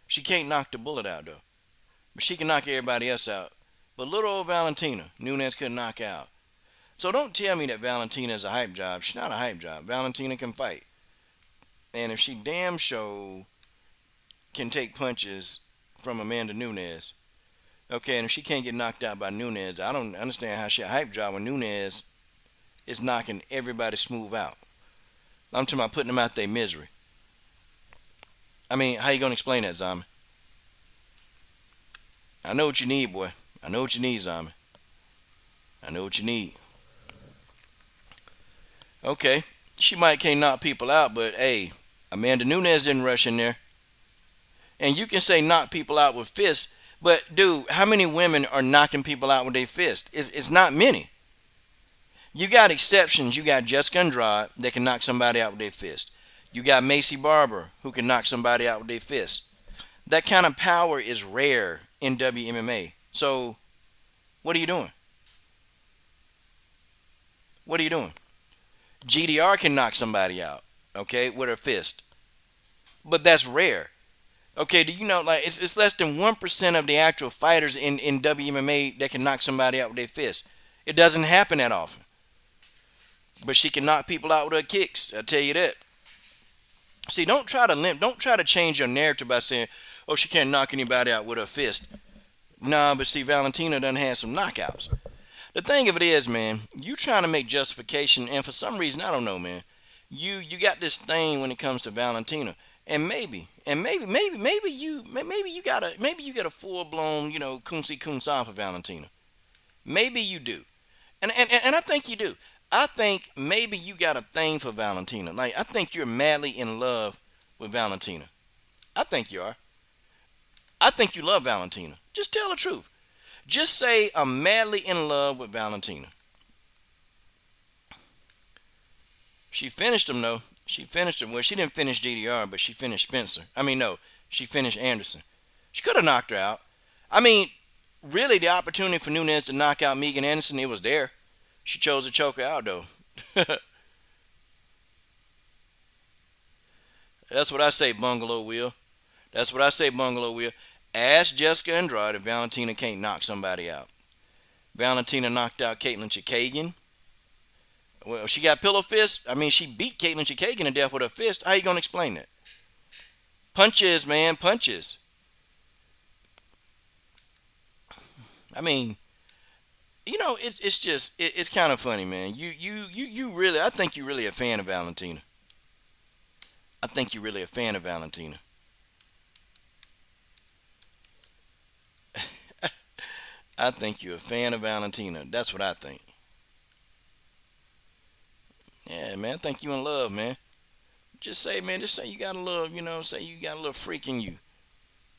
She can't knock the bullet out though, but she can knock everybody else out. But little old Valentina, Nunes couldn't knock out. So don't tell me that Valentina is a hype job. She's not a hype job. Valentina can fight, and if she damn sure can take punches from Amanda Nunes, okay, and if she can't get knocked out by Nunes, I don't understand how she a hype job when Nunes is knocking everybody smooth out. I'm talking about putting them out their misery. I mean, how you gonna explain that, Zombie? I know what you need, boy. I know what you need, Zombie. I know what you need. Okay, she might can't knock people out, but hey, Amanda Nunes didn't rush in there. And you can say knock people out with fists, but dude, how many women are knocking people out with their fist? It's not many. You got exceptions. You got Jessica Andrade that can knock somebody out with their fist. You got Macy Barber who can knock somebody out with their fist. That kind of power is rare in WMMA. So what are you doing? What are you doing? GDR can knock somebody out, okay, with her fist, but that's rare. Okay, do you know like it's less than 1% of the actual fighters in WMMA that can knock somebody out with their fist. It doesn't happen that often. But she can knock people out with her kicks. I'll tell you that. See, don't try to change your narrative by saying, "Oh, she can't knock anybody out with her fist." Nah, but see, Valentina done had some knockouts. The thing of it is, man, you trying to make justification, and for some reason, I don't know, man. You got this thing when it comes to Valentina, maybe you got a full blown kunsi kunsa for Valentina. Maybe you do, and I think you do. I think maybe you got a thing for Valentina. Like I think you're madly in love with Valentina. I think you are. I think you love Valentina. Just tell the truth. Just say I'm madly in love with Valentina. She finished him though. She finished him. Well, she didn't finish DDR, but she finished Spencer. I mean, no, she finished Anderson. She could have knocked her out. I mean, really, the opportunity for Nunes to knock out Megan Anderson, it was there. She chose to choke her out though. That's what I say, Bungalow Will. That's what I say, Bungalow Will. Ask Jessica Andrade if Valentina can't knock somebody out. Valentina knocked out Caitlin Chikagian. Well, she got pillow fists. I mean, she beat Caitlin Chikagian to death with her fist. How you gonna explain that? Punches, man, punches. I mean, it's just it's kind of funny, man. You really, I think you're really a fan of Valentina. I think you're really a fan of Valentina. I think you're a fan of Valentina. That's what I think. Yeah, man. I think you in love, man. Just say, man. Just say you got a little, say you got a little freak in you.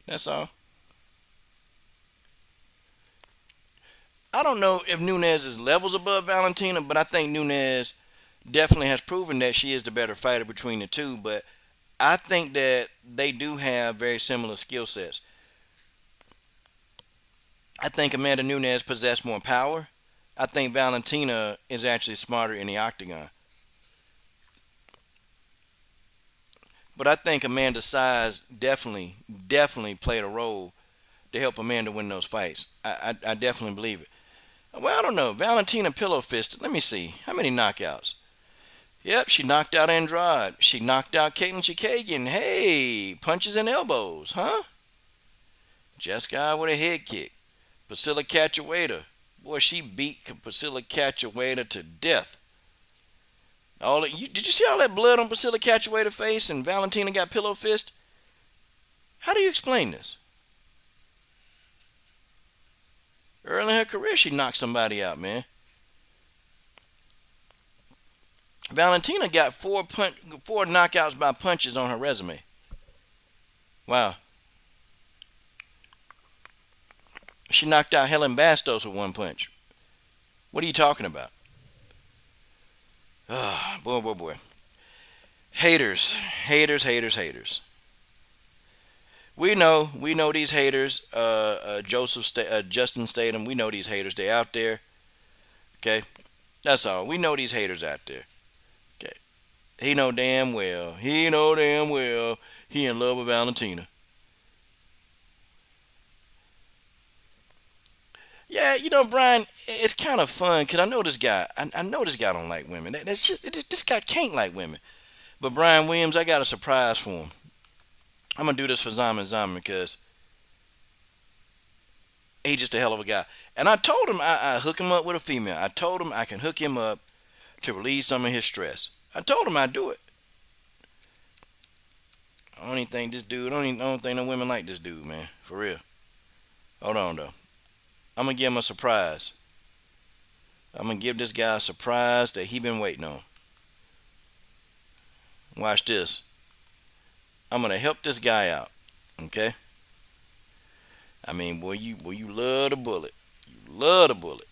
That's all. I don't know if Nunes is levels above Valentina, but I think Nunes definitely has proven that she is the better fighter between the two. But I think that they do have very similar skill sets. I think Amanda Nunes possessed more power. I think Valentina is actually smarter in the octagon. But I think Amanda's size definitely played a role to help Amanda win those fights. I definitely believe it. Well, I don't know. Valentina pillow fisted. Let me see. How many knockouts? Yep, she knocked out Andrade. She knocked out Caitlin Chikagian. Hey, punches and elbows, huh? Jessica with a head kick. Priscilla Cachoeira. Boy, she beat Priscilla Cachoeira to death. Did you see all that blood on Priscilla Cachoeira's face and Valentina got pillow fist? How do you explain this? Early in her career, she knocked somebody out, man. Valentina got four knockouts by punches on her resume. Wow. She knocked out Helen Bastos with one punch. What are you talking about? Ah, boy, boy, boy. Haters, haters, haters, haters. We know these haters. Justin Statham. We know these haters. They out there. Okay, that's all. We know these haters out there. Okay, he know damn well. He know damn well. He in love with Valentina. Yeah, Brian, it's kind of fun because I know this guy. I know this guy don't like women. That's just this guy can't like women. But Brian Williams, I got a surprise for him. I'm gonna do this for Zaman because he's just a hell of a guy. And I told him I hook him up with a female. I told him I can hook him up to relieve some of his stress. I told him I'd do it. I don't even think this dude. I don't think no women like this dude, man. For real. Hold on though. I'm gonna give him a surprise. I'm gonna give this guy a surprise that he been waiting on. Watch this. I'm gonna help this guy out. Okay. I mean, boy, you love the bullet. You love the bullet.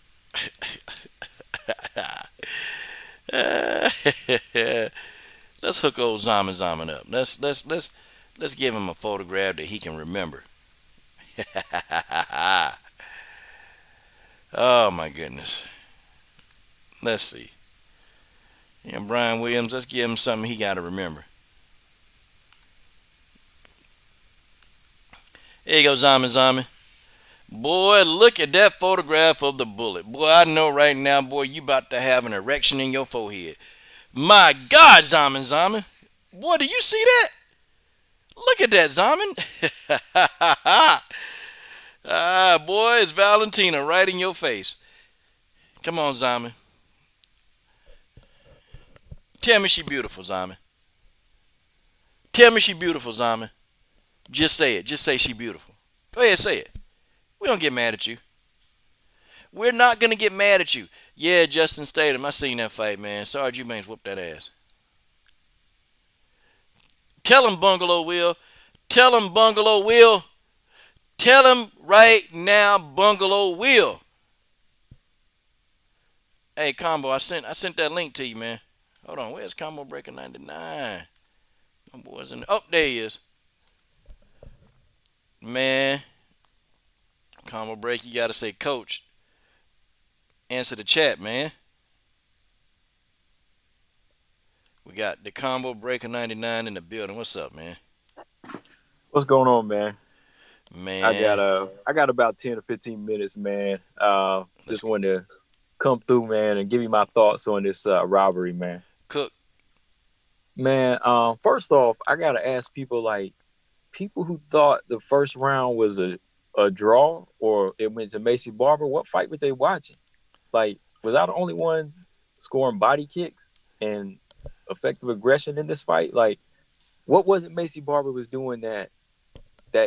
Let's hook old Zaman up. Let's give him a photograph that he can remember. Oh my goodness. Let's see. Brian Williams. Let's give him something he got to remember. Here you go, Zaman. Boy, look at that photograph of the bullet. Boy, I know right now, boy, you about to have an erection in your forehead. My God, Zaman. Boy, do you see that? Look at that, Zaman. Ah, boy, it's Valentina right in your face. Come on, Zaman. Tell me she beautiful, Zaman. Tell me she beautiful, Zaman. Just say it. Just say she beautiful. Go ahead, say it. We don't get mad at you. We're not gonna get mad at you. Yeah, Justin Statham, I seen that fight, man. Sarge Eubanks whooped that ass. Tell him, Bungalow Will. Tell him, Bungalow Will. Tell him right now, Bungalow Will. Hey, Combo, I sent that link to you, man. Hold on, where's Combo Breaker 99? My boy's in. Oh, there he is. Man, Combo Break, you gotta say, Coach. Answer the chat, man. We got the Combo Breaker 99 in the building. What's up, man? What's going on, man? Man, I got about 10 to 15 minutes, man. let's Just wanted to come through, man, and give you my thoughts on this robbery, man. cook. Man, first off, I gotta ask people like people who thought the first round was a draw or it went to Macy Barber. What fight were they watching? Like, was I the only one scoring body kicks and effective aggression in this fight? Like, what was it Macy Barber was doing that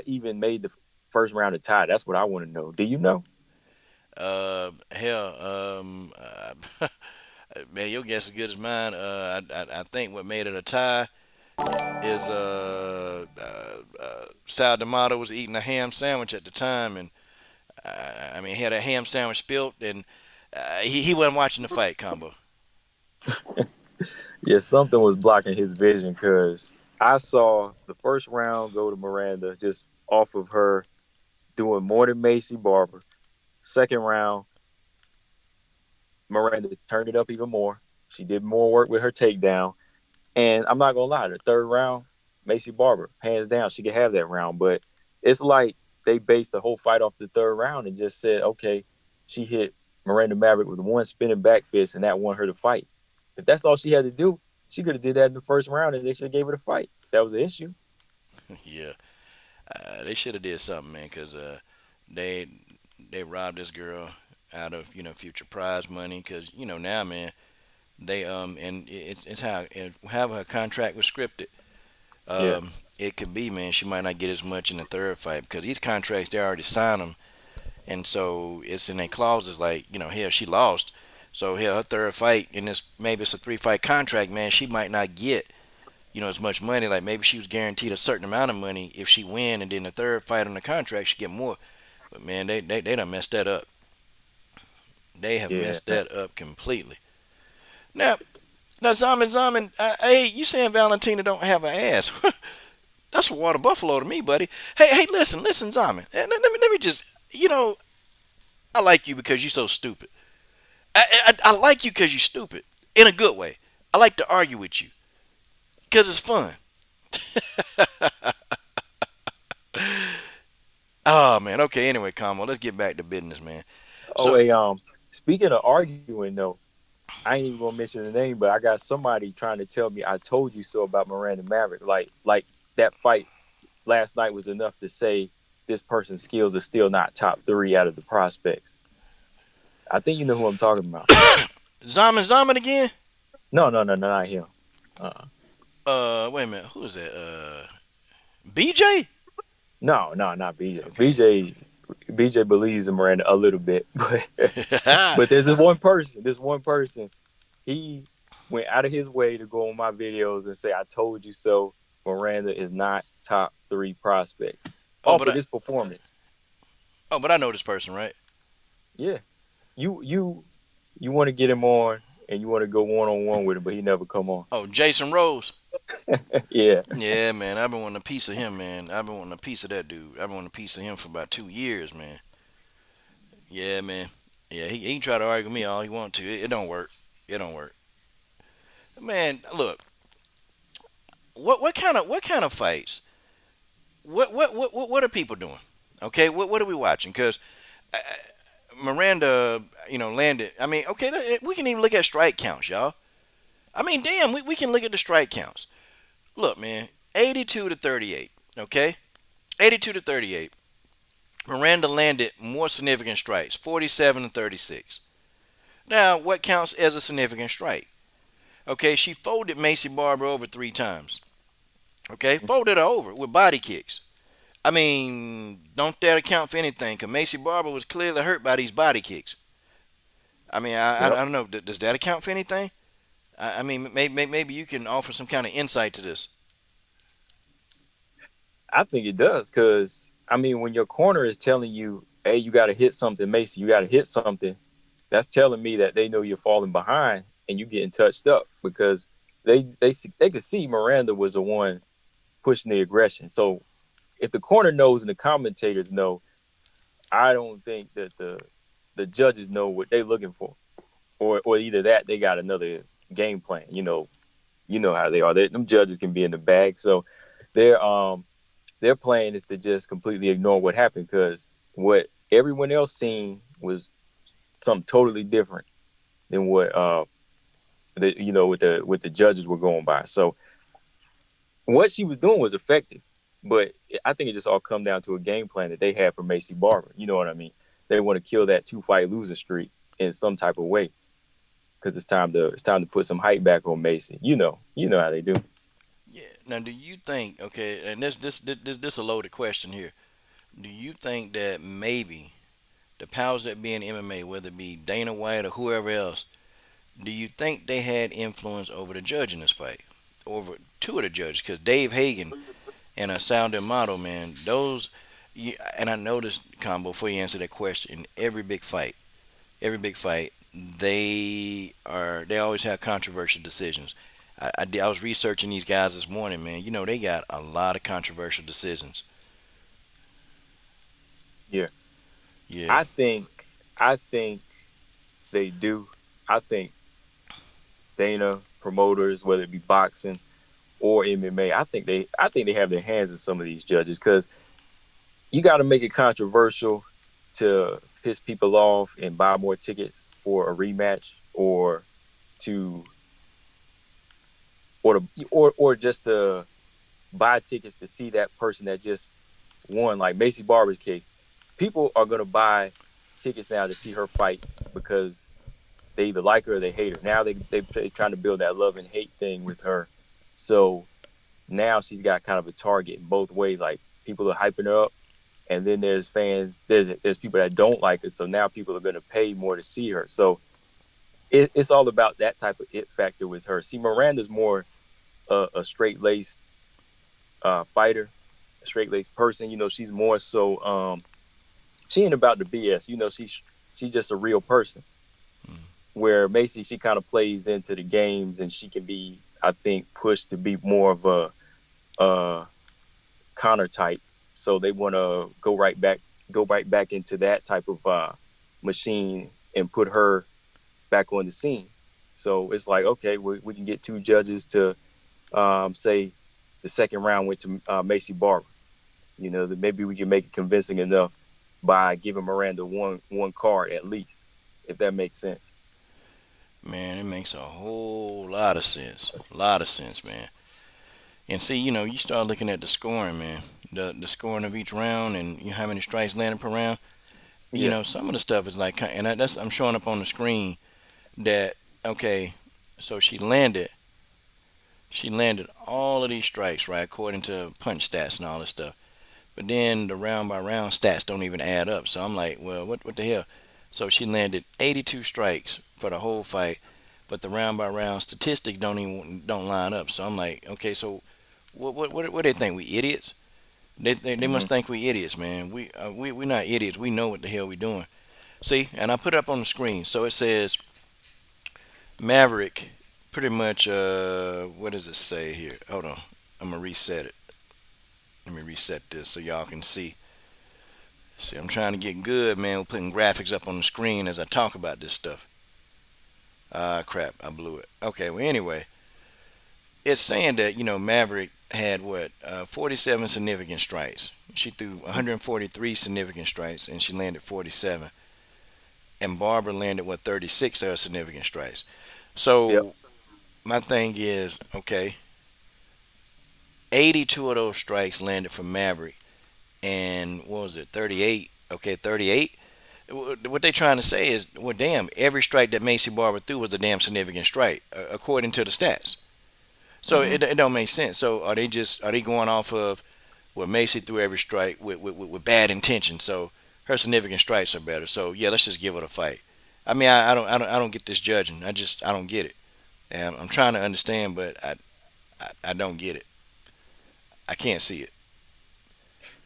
even made the first round a tie? That's what I want to know. Do you know? Hell, man, your guess is good as mine. I think what made it a tie is Sal D'Amato was eating a ham sandwich at the time, and I mean, he had a ham sandwich spilt, and he wasn't watching the fight. Combo. Yeah, something was blocking his vision because I saw the first round go to Miranda just off of her doing more than Macy Barber. Second round, Miranda turned it up even more. She did more work with her takedown. And I'm not gonna lie, the third round, Macy Barber, hands down, she could have that round. But it's like they based the whole fight off the third round and just said, okay, she hit Miranda Maverick with one spinning back fist, and that won her the fight. If that's all she had to do, she could have did that in the first round, and they should have gave her the fight. That was the issue. Yeah, they should have did something, man, because they they robbed this girl out of future prize money. Because now, man, they and it's how her contract was scripted. Yeah, It could be, man, she might not get as much in the third fight because these contracts they already signed them, and so it's in their clauses like hell she lost, so hell her third fight in this maybe it's a 3 fight contract, man, she might not get as much money. Like maybe she was guaranteed a certain amount of money if she win, and then the third fight on the contract she get more. But man, they done messed that up. They have yeah. messed that up completely. Now, Zaman, hey, you saying Valentina don't have an ass? That's a water buffalo to me, buddy. Hey, listen, Zaman. Let me just, I like you because you're so stupid. I like you because you're stupid in a good way. I like to argue with you because it's fun. Oh man. Okay. Anyway, Combo. Let's get back to business, man. Oh, So, speaking of arguing though, I ain't even gonna mention the name, but I got somebody trying to tell me I told you so about Miranda Maverick. Like that fight last night was enough to say this person's skills are still not top three out of the prospects. I think you know who I'm talking about. Zaman again. No, no, no, no, not him. Uh, Wait a minute. Who is that? BJ. no, no, not BJ. Okay. BJ believes in Miranda a little bit, but there's this one person. This one person, he went out of his way to go on my videos and say, "I told you so." Miranda is not top three prospect oh, off but of I, this performance. I know this person, right? Yeah, you want to get him on and you want to go one on one with him, but he never come on. Oh, Jason Rose. Yeah, Yeah, man. I've been wanting a piece of him, man. I've been wanting a piece of that dude. I've been wanting a piece of him for about 2 years, man. Yeah, man. Yeah, he can try to argue with me all he want to. It don't work. It don't work. Man, look. What kind of fights? What are people doing? Okay, what are we watching? Because Miranda, landed. I mean, okay, we can even look at strike counts, y'all. I mean, damn, we can look at the strike counts. Look, man, 82 to 38. Okay, 82 to 38. Miranda landed more significant strikes, 47 to 36. Now, what counts as a significant strike? Okay, she folded Macy Barber over 3 times. Okay, folded her over with body kicks. I mean, don't that account for anything? Because Macy Barber was clearly hurt by these body kicks. I mean, I yep. don't know. Does that account for anything? I mean, maybe you can offer some kind of insight to this. I think it does because I mean, when your corner is telling you, "Hey, you got to hit something, Macy. You got to hit something," that's telling me that they know you're falling behind and you getting touched up because they could see Miranda was the one pushing the aggression. So if the corner knows and the commentators know, I don't think that the judges know what they're looking for, or either that they got another game plan. You know how they are. Them judges can be in the bag, so their their plan is to just completely ignore what happened because what everyone else seen was something totally different than what what the judges were going by. So what she was doing was effective, but I think it just all come down to a game plan that they had for Macy Barber. You know what I mean? They want to kill that 2 fight losing streak in some type of way because it's time to put some hype back on Macy. You know how they do. Yeah. Now, do you think? Okay, and this a loaded question here. Do you think that maybe the powers that be in MMA, whether it be Dana White or whoever else, do you think they had influence over the judge in this fight? Over two of the judges, because Dave Hagen and a Sound Model, man, those. And I noticed, Combo, before you answer that question, every big fight, they always have controversial decisions. I was researching these guys this morning, man. They got a lot of controversial decisions. Yeah, Yeah. I think I think they do. I think Dana promoters, whether it be boxing or MMA, I think they have their hands in some of these judges because you got to make it controversial to piss people off and buy more tickets for a rematch, to or just to buy tickets to see that person that just won, like Macy Barber's case. People are gonna buy tickets now to see her fight because they either like her or they hate her. Now they trying to build that love and hate thing with her. So now she's got kind of a target in both ways. Like people are hyping her up, and then there's fans. There's people that don't like her. So now people are going to pay more to see her. So it's all about that type of it factor with her. See, Miranda's more a straight laced fighter, a straight laced person. You know, she's more so she ain't about the BS. You know, she's just a real person. Where Macy, she kind of plays into the games, and she can be, I think, pushed to be more of a Connor type. So they want to go right back into that type of machine and put her back on the scene. So it's like, okay, we can get two judges to say the second round went to Macy Barber. You know, that maybe we can make it convincing enough by giving Miranda one card at least, if that makes sense. Man, it makes a whole lot of sense. A lot of sense, man. And see, you start looking at the scoring, man. The scoring of each round and how many strikes landed per round. Yeah. Some of the stuff is like, and that's I'm showing up on the screen that okay, so she landed all of these strikes right according to punch stats and all this stuff. But then the round by round stats don't even add up. So I'm like, well, what the hell? So she landed 82 strikes for the whole fight, but the round by round statistics don't line up. So I'm like, okay, so what do they think? We idiots? They Hmm. must think we idiots, man. We not idiots. We know what the hell we doing. See, and I put it up on the screen. So it says Maverick, pretty much. What does it say here? Hold on, I'm gonna reset it. Let me reset this so y'all can see. See, I'm trying to get good, man. We're putting graphics up on the screen as I talk about this stuff. Ah, crap, I blew it. Okay, well, anyway, it's saying that Maverick had what 47 significant strikes. She threw 143 significant strikes, and she landed 47. And Barber landed what 36 of her significant strikes. Yep. So my thing is, okay, 82 of those strikes landed from Maverick, and what was it, 38? Okay, 38. What they trying to say is, well, damn, every strike that Macy Barber threw was a damn significant strike, according to the stats. So Hmm. it don't make sense. So are they going off of well, Macy threw every strike with bad intention, so her significant strikes are better. So yeah, let's just give it a fight. I mean, I don't get this judging. I don't get it. And I'm trying to understand, but I don't get it. I can't see it.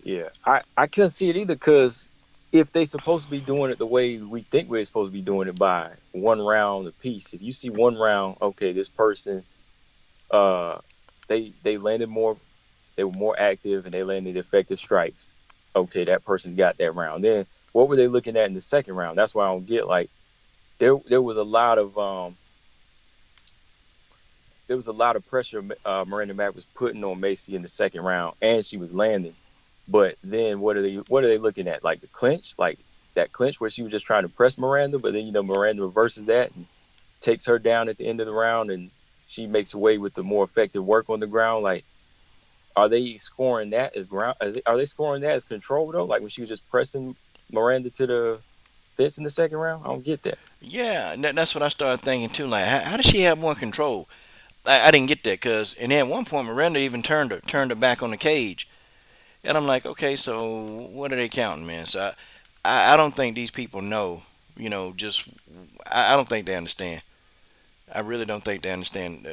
Yeah, I couldn't see it either because if they supposed to be doing it the way we think we're supposed to be doing it by one round a piece, if you see one round, okay, this person, uh, they landed more, they were more active and they landed effective strikes. Okay, that person got that round. Then what were they looking at in the second round? That's why I don't get like there was a lot of there was a lot of pressure Miranda Mack was putting on Macy in the second round, and she was landing. But then what are they looking at? Like the clinch, like that clinch where she was just trying to press Miranda, but then Miranda reverses that and takes her down at the end of the round, and she makes away with the more effective work on the ground. Like, are they scoring that as ground? Are they scoring that as control though? Like when she was just pressing Miranda to the fence in the second round? I don't get that. Yeah, that's what I started thinking too. Like, how does she have more control? I didn't get that because, and then at one point Miranda even turned her back on the cage, and I'm like, okay, so what are they counting, man? So I don't think these people know. Just I don't think they understand. I really don't think they understand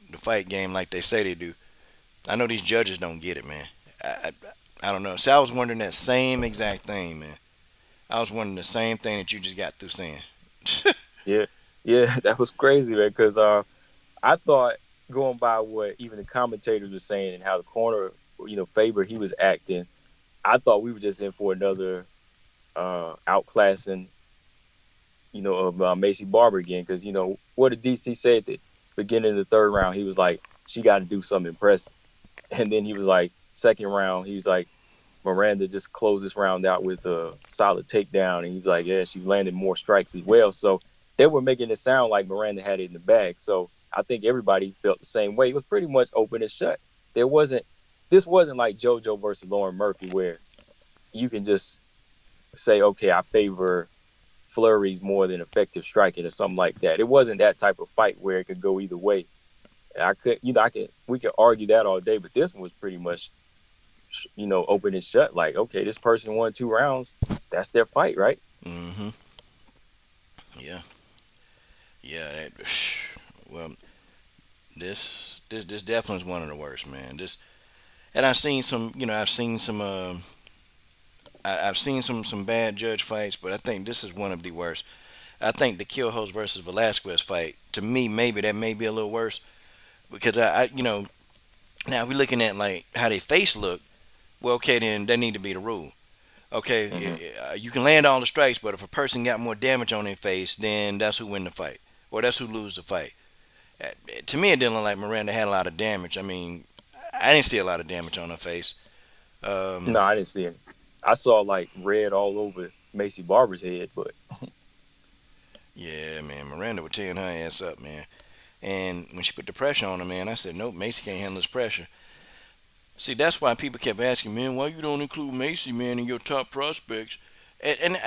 the fight game like they say they do. I know these judges don't get it, man. I, I don't know. See, I was wondering that same exact thing, man. I was wondering the same thing that you just got through saying. Yeah, yeah, that was crazy, man. Because I thought going by what even the commentators were saying and how the corner, Faber he was acting, I thought we were just in for another outclassing of Macy Barber again, because what did DC say at the beginning of the third round? He was like, she got to do something impressive, and then he was like, second round, he was like, Miranda just closed this round out with a solid takedown, and he was like, yeah, she's landed more strikes as well. So they were making it sound like Miranda had it in the bag. So I think everybody felt the same way. It was pretty much open and shut. There wasn't This wasn't like JoJo versus Lauren Murphy where you can just say, okay, I favor flurries more than effective striking or something like that. It wasn't that type of fight where it could go either way. I could, I could, we could argue that all day, but this one was pretty much, open and shut. Like, okay, this person won 2 rounds. That's their fight, right? Mm-hmm. Yeah. Yeah. Well, this definitely is one of the worst, man. And I've seen some. I've seen some. I've seen some bad judge fights, but I think this is one of the worst. I think the Killhouse versus Velasquez fight, to me, maybe that may be a little worse because now we're looking at like how they face look. Well, okay, then that need to be the rule. Okay, Mm-hmm. you can land all the strikes, but if a person got more damage on their face, then that's who win the fight, or that's who lose the fight. To me, it didn't look like Miranda had a lot of damage. I mean, I didn't see a lot of damage on her face. Um, No, I didn't see it. I saw like red all over Macy Barber's head, but yeah, man, Miranda was tearing her ass up, man. And when she put the pressure on her, man, I said, nope, Macy can't handle this pressure. See, that's why people kept asking, man, why you don't include Macy, man, in your top prospects? And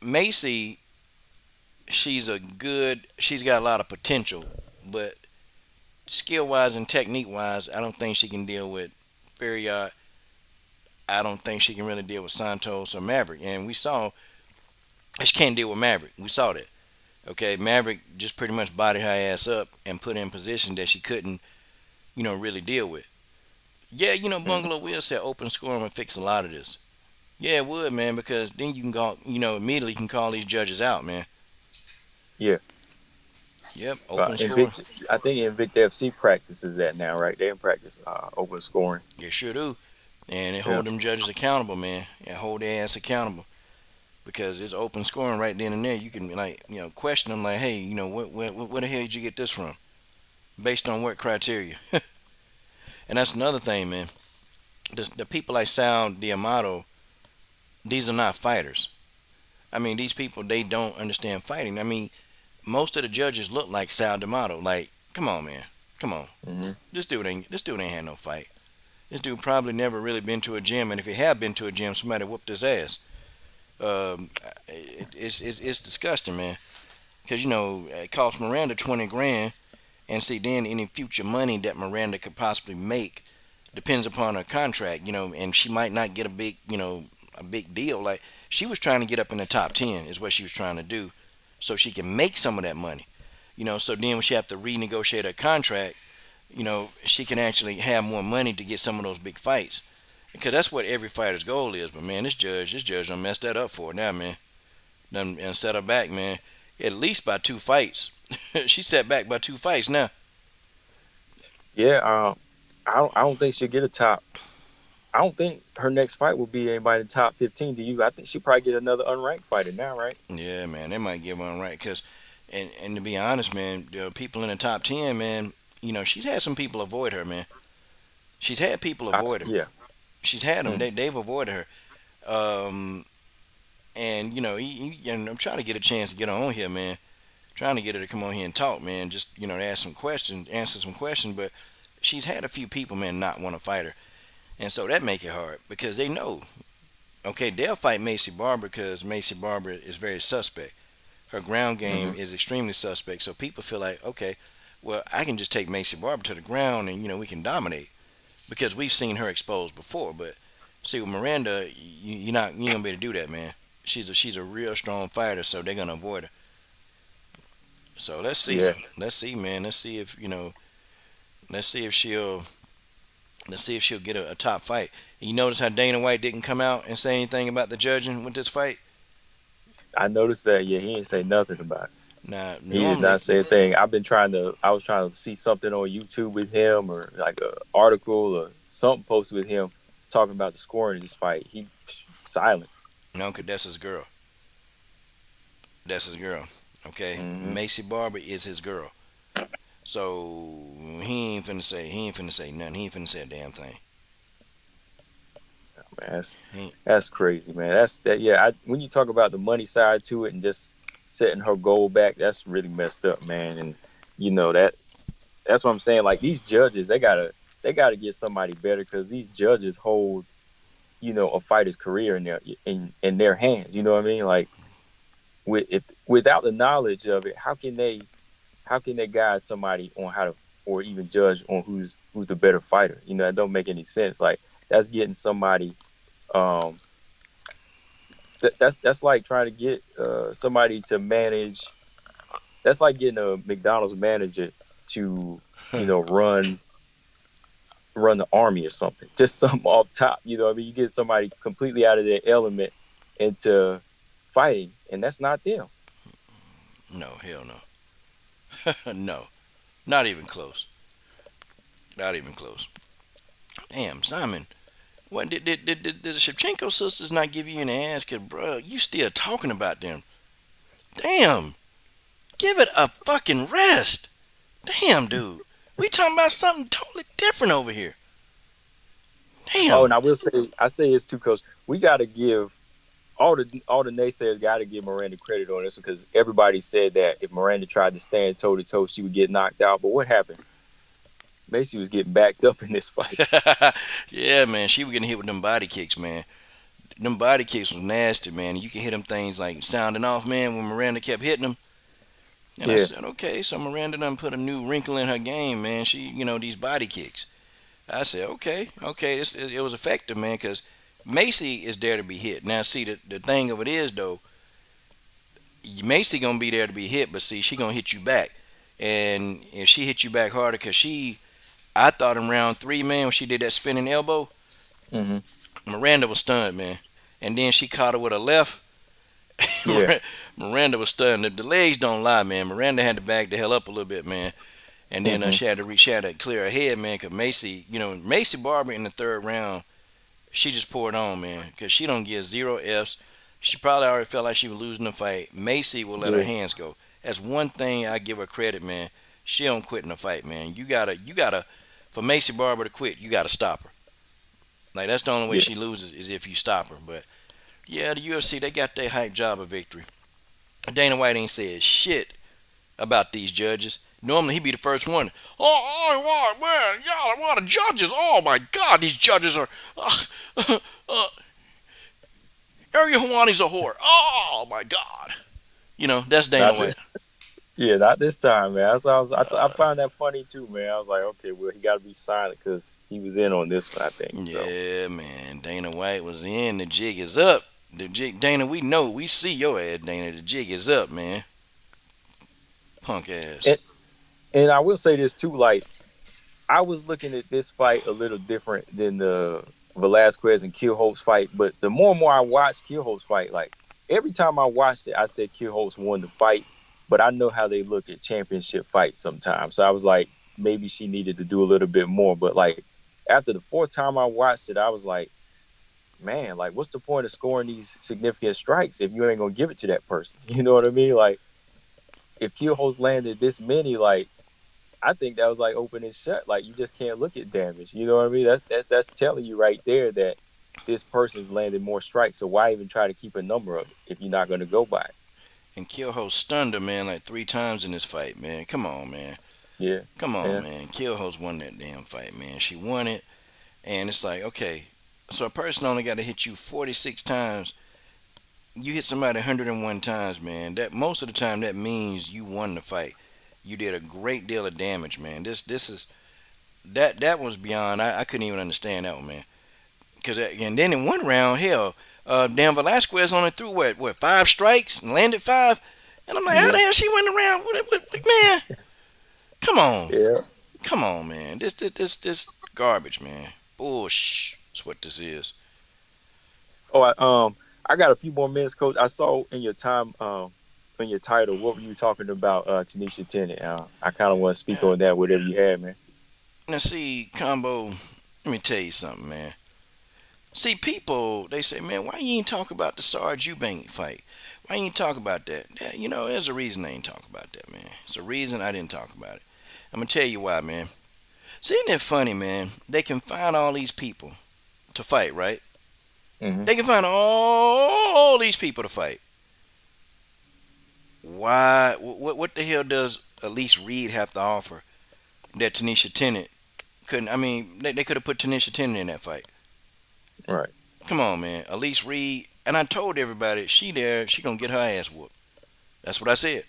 Macy, she's got a lot of potential, but skill wise and technique wise, I don't think she can deal with Ferriot. I don't think she can really deal with Santos or Maverick. And we saw she can't deal with Maverick. We saw that. Okay, Maverick just pretty much bodied her ass up and put her in position that she couldn't, really deal with. Yeah, mm, Bungalow Will said open scoring would fix a lot of this. Yeah, it would, man, because then you can go, immediately you can call these judges out, man. yeah. Yep, open scoring. Invicta, I think Invicta FC practices that now, right? They practice open scoring. They sure do. And they Yeah. hold them judges accountable, man. And hold their ass accountable. Because it's open scoring right then and there. You can, like, question them, like, hey, where the hell did you get this from? Based on what criteria? And that's another thing, man. The people like Sal Diamato, these are not fighters. I mean, these people, they don't understand fighting. I mean, most of the judges look like Sal D'Amato. Like, come on, man, come on. Hmm. This dude ain't had no fight. This dude probably never really been to a gym, and if he had been to a gym, somebody whooped his ass. Um, it's disgusting, man. Because it cost Miranda 20 grand, and see then any future money that Miranda could possibly make depends upon her contract. And she might not get a big deal. Like she was trying to get up in the top 10 is what she was trying to do, so she can make some of that money. So then when she have to renegotiate her contract, she can actually have more money to get some of those big fights. Because that's what every fighter's goal is. But man, this judge done messed that up for her now, man. Done and set her back, man. At least by 2 fights. She set back by 2 fights now. Yeah. I don't think she'll get a top. I don't think her next fight will be anybody in the top 15. Do you? I think she'll probably get another unranked fighter now, right? Yeah, man, they might give one right. Cause, and to be honest, man, people in the top 10, man, she's had some people avoid her, man. She's had people avoid her. Yeah. She's had them. Mm, They've avoided her. Um, and and I'm trying to get a chance to get her on here, man. Trying to get her to come on here and talk, man. Just to ask some questions, answer some questions. But she's had a few people, man, not want to fight her, and so that make it hard because they know. Okay, they'll fight Macy Barber because Macy Barber is very suspect. Her ground game hmm. is extremely suspect. So people feel like, okay, well, I can just take Macy Barber to the ground and we can dominate because we've seen her exposed before. But see, with Miranda, you ain't gonna be able to do that, man. She's a real strong fighter, so they're gonna avoid her. So let's see, Yeah. let's see, man. Let's see if she'll let's see if she'll get a top fight. You notice how Dana White didn't come out and say anything about the judging with this fight? I noticed that. Yeah, he didn't say nothing about it. Now, He did normally, not say a thing. I was trying to see something on YouTube with him or like a article or something posted with him talking about the scoring of this fight. He silent. no, 'cause that's his girl. That's his girl. Okay, Mm-hmm. Macy Barber is his girl. So he ain't finna say nothing. He ain't finna say a damn thing. Man, He, that's crazy, man. That's that. Yeah, when you talk about the money side to it and just setting her goal back, that's really messed up, man. And you know that's what I'm saying. Like these judges, they gotta get somebody better because these judges hold a fighter's career in their hands. You know what I mean? Like without the knowledge of it, how can they guide somebody on how to or even judge on who's the better fighter? That don't make any sense. Like that's getting somebody. Um, that's like trying to get somebody to manage. That's like getting a McDonald's manager to run the army or something. Just something off top. What I mean, you get somebody completely out of their element into fighting, and that's not them. no, hell no. No, not even close. Not even close. Damn, Simon. What did the Shevchenko sisters not give you an ass? Cause bro, you still talking about them. Damn, give it a fucking rest. Damn, dude. We talking about something totally different over here. Oh, Damn. and I say it's too, coach. We got to give all the naysayers got to give Miranda credit on this because everybody said that if Miranda tried to stand toe to toe, she would get knocked out. But what happened? Macy was getting backed up in this fight. Yeah, man. She was getting hit with them body kicks, man. Them body kicks was nasty, man. You can hit them things like sounding off, man, when Miranda kept hitting them. And I Yeah. said, okay, so Miranda done put a new wrinkle in her game, man. These body kicks. I said, okay, okay, it was effective, man, because Macy is there to be hit. Now, see, the thing of it is, though, Macy going to be there to be hit, but see, she going to hit you back. And if she hit you back harder, because I thought in round three, man, when she did that spinning elbow, Hmm. Miranda was stunned, man. And then she caught her with a left. Yeah. Miranda was stunned. The legs don't lie, man. Miranda had to back the hell up a little bit, man. And then Hmm. she had to clear her head, man, because Macy Barber in the third round, she just poured on, man, because she don't give zero Fs. She probably already felt like she was losing the fight. Macy will let her Yeah. hands go. That's one thing I give her credit, man. She don't quit in the fight, man. You gotta, for Macy Barber to quit, you gotta stop her. Like that's the only way Yeah. she loses is if you stop her. But yeah, the UFC they got their hype job of victory. Dana White ain't said shit about these judges. Normally he be the first one. Oh, man, y'all, a lot of judges. Oh my God, these judges are. Uh, Ariel Hawani's a whore. Oh my God. That's Dana Not this. White. Yeah, not this time, man. That's why I found that funny too, man. I was like, okay, well, he got to be silent because he was in on this one, I think. So. Yeah, man. Dana White was in. The jig is up. The jig, Dana. We know. We see your ass, Dana. The jig is up, man. Punk ass. And and I will say this too, like I was looking at this fight a little different than the Velasquez and Kielholtz fight, but the more and more I watched Kielholtz fight, like every time I watched it, I said Kielholtz won the fight, but I know how they look at championship fights sometimes. So I was like, maybe she needed to do a little bit more. But like after the fourth time I watched it, I was like, man, like what's the point of scoring these significant strikes if you ain't gonna give it to that person? You know what I mean? Like if Kielholtz landed this many, like I think that was like open and shut. Like you just can't look at damage. You know what I mean? That's telling you right there that this person's landed more strikes. So why even try to keep a number of it if you're not going to go by it? And Killhouse stunned her, man, like three times in this fight, man. Come on, man. Yeah, Come on, yeah, man. Killhouse won that damn fight, man. She won it, and it's like, okay, so a person only got to hit you 46 times. You hit somebody 101 times, man. That most of the time that means you won the fight. You did a great deal of damage, man. This is that was beyond. I couldn't even understand that one, man. Cause and then in one round, hell, damn Velasquez only threw what five strikes and landed five, and I'm like, how the yeah, hell she went around? Man, come on, yeah. come on, man. This garbage, man. Bullsh. That's what this is. Oh, I got a few more minutes, Coach. I saw in your time, in your title, what were you talking about, Tanisha Tennant? I kind of want to speak Uh, on that, whatever you had, man. Now see, combo. Let me tell you something, man. See, people they say, man, why you ain't talk about the Sarge Eubank fight? Why ain't talk about that? Yeah, there's a reason I ain't talk about that, man. It's a reason I didn't talk about it. I'm gonna tell you why, man. See, isn't it funny, man? They can find all these people to fight, right? Hmm. They can find all these people to fight. Why? What the hell does Elise Reed have to offer that Tanisha Tennant couldn't? I mean, they could have put Tanisha Tennant in that fight. Right. Come on, man. Elise Reed, and I told everybody she there. She gonna get her ass whooped. That's what I said.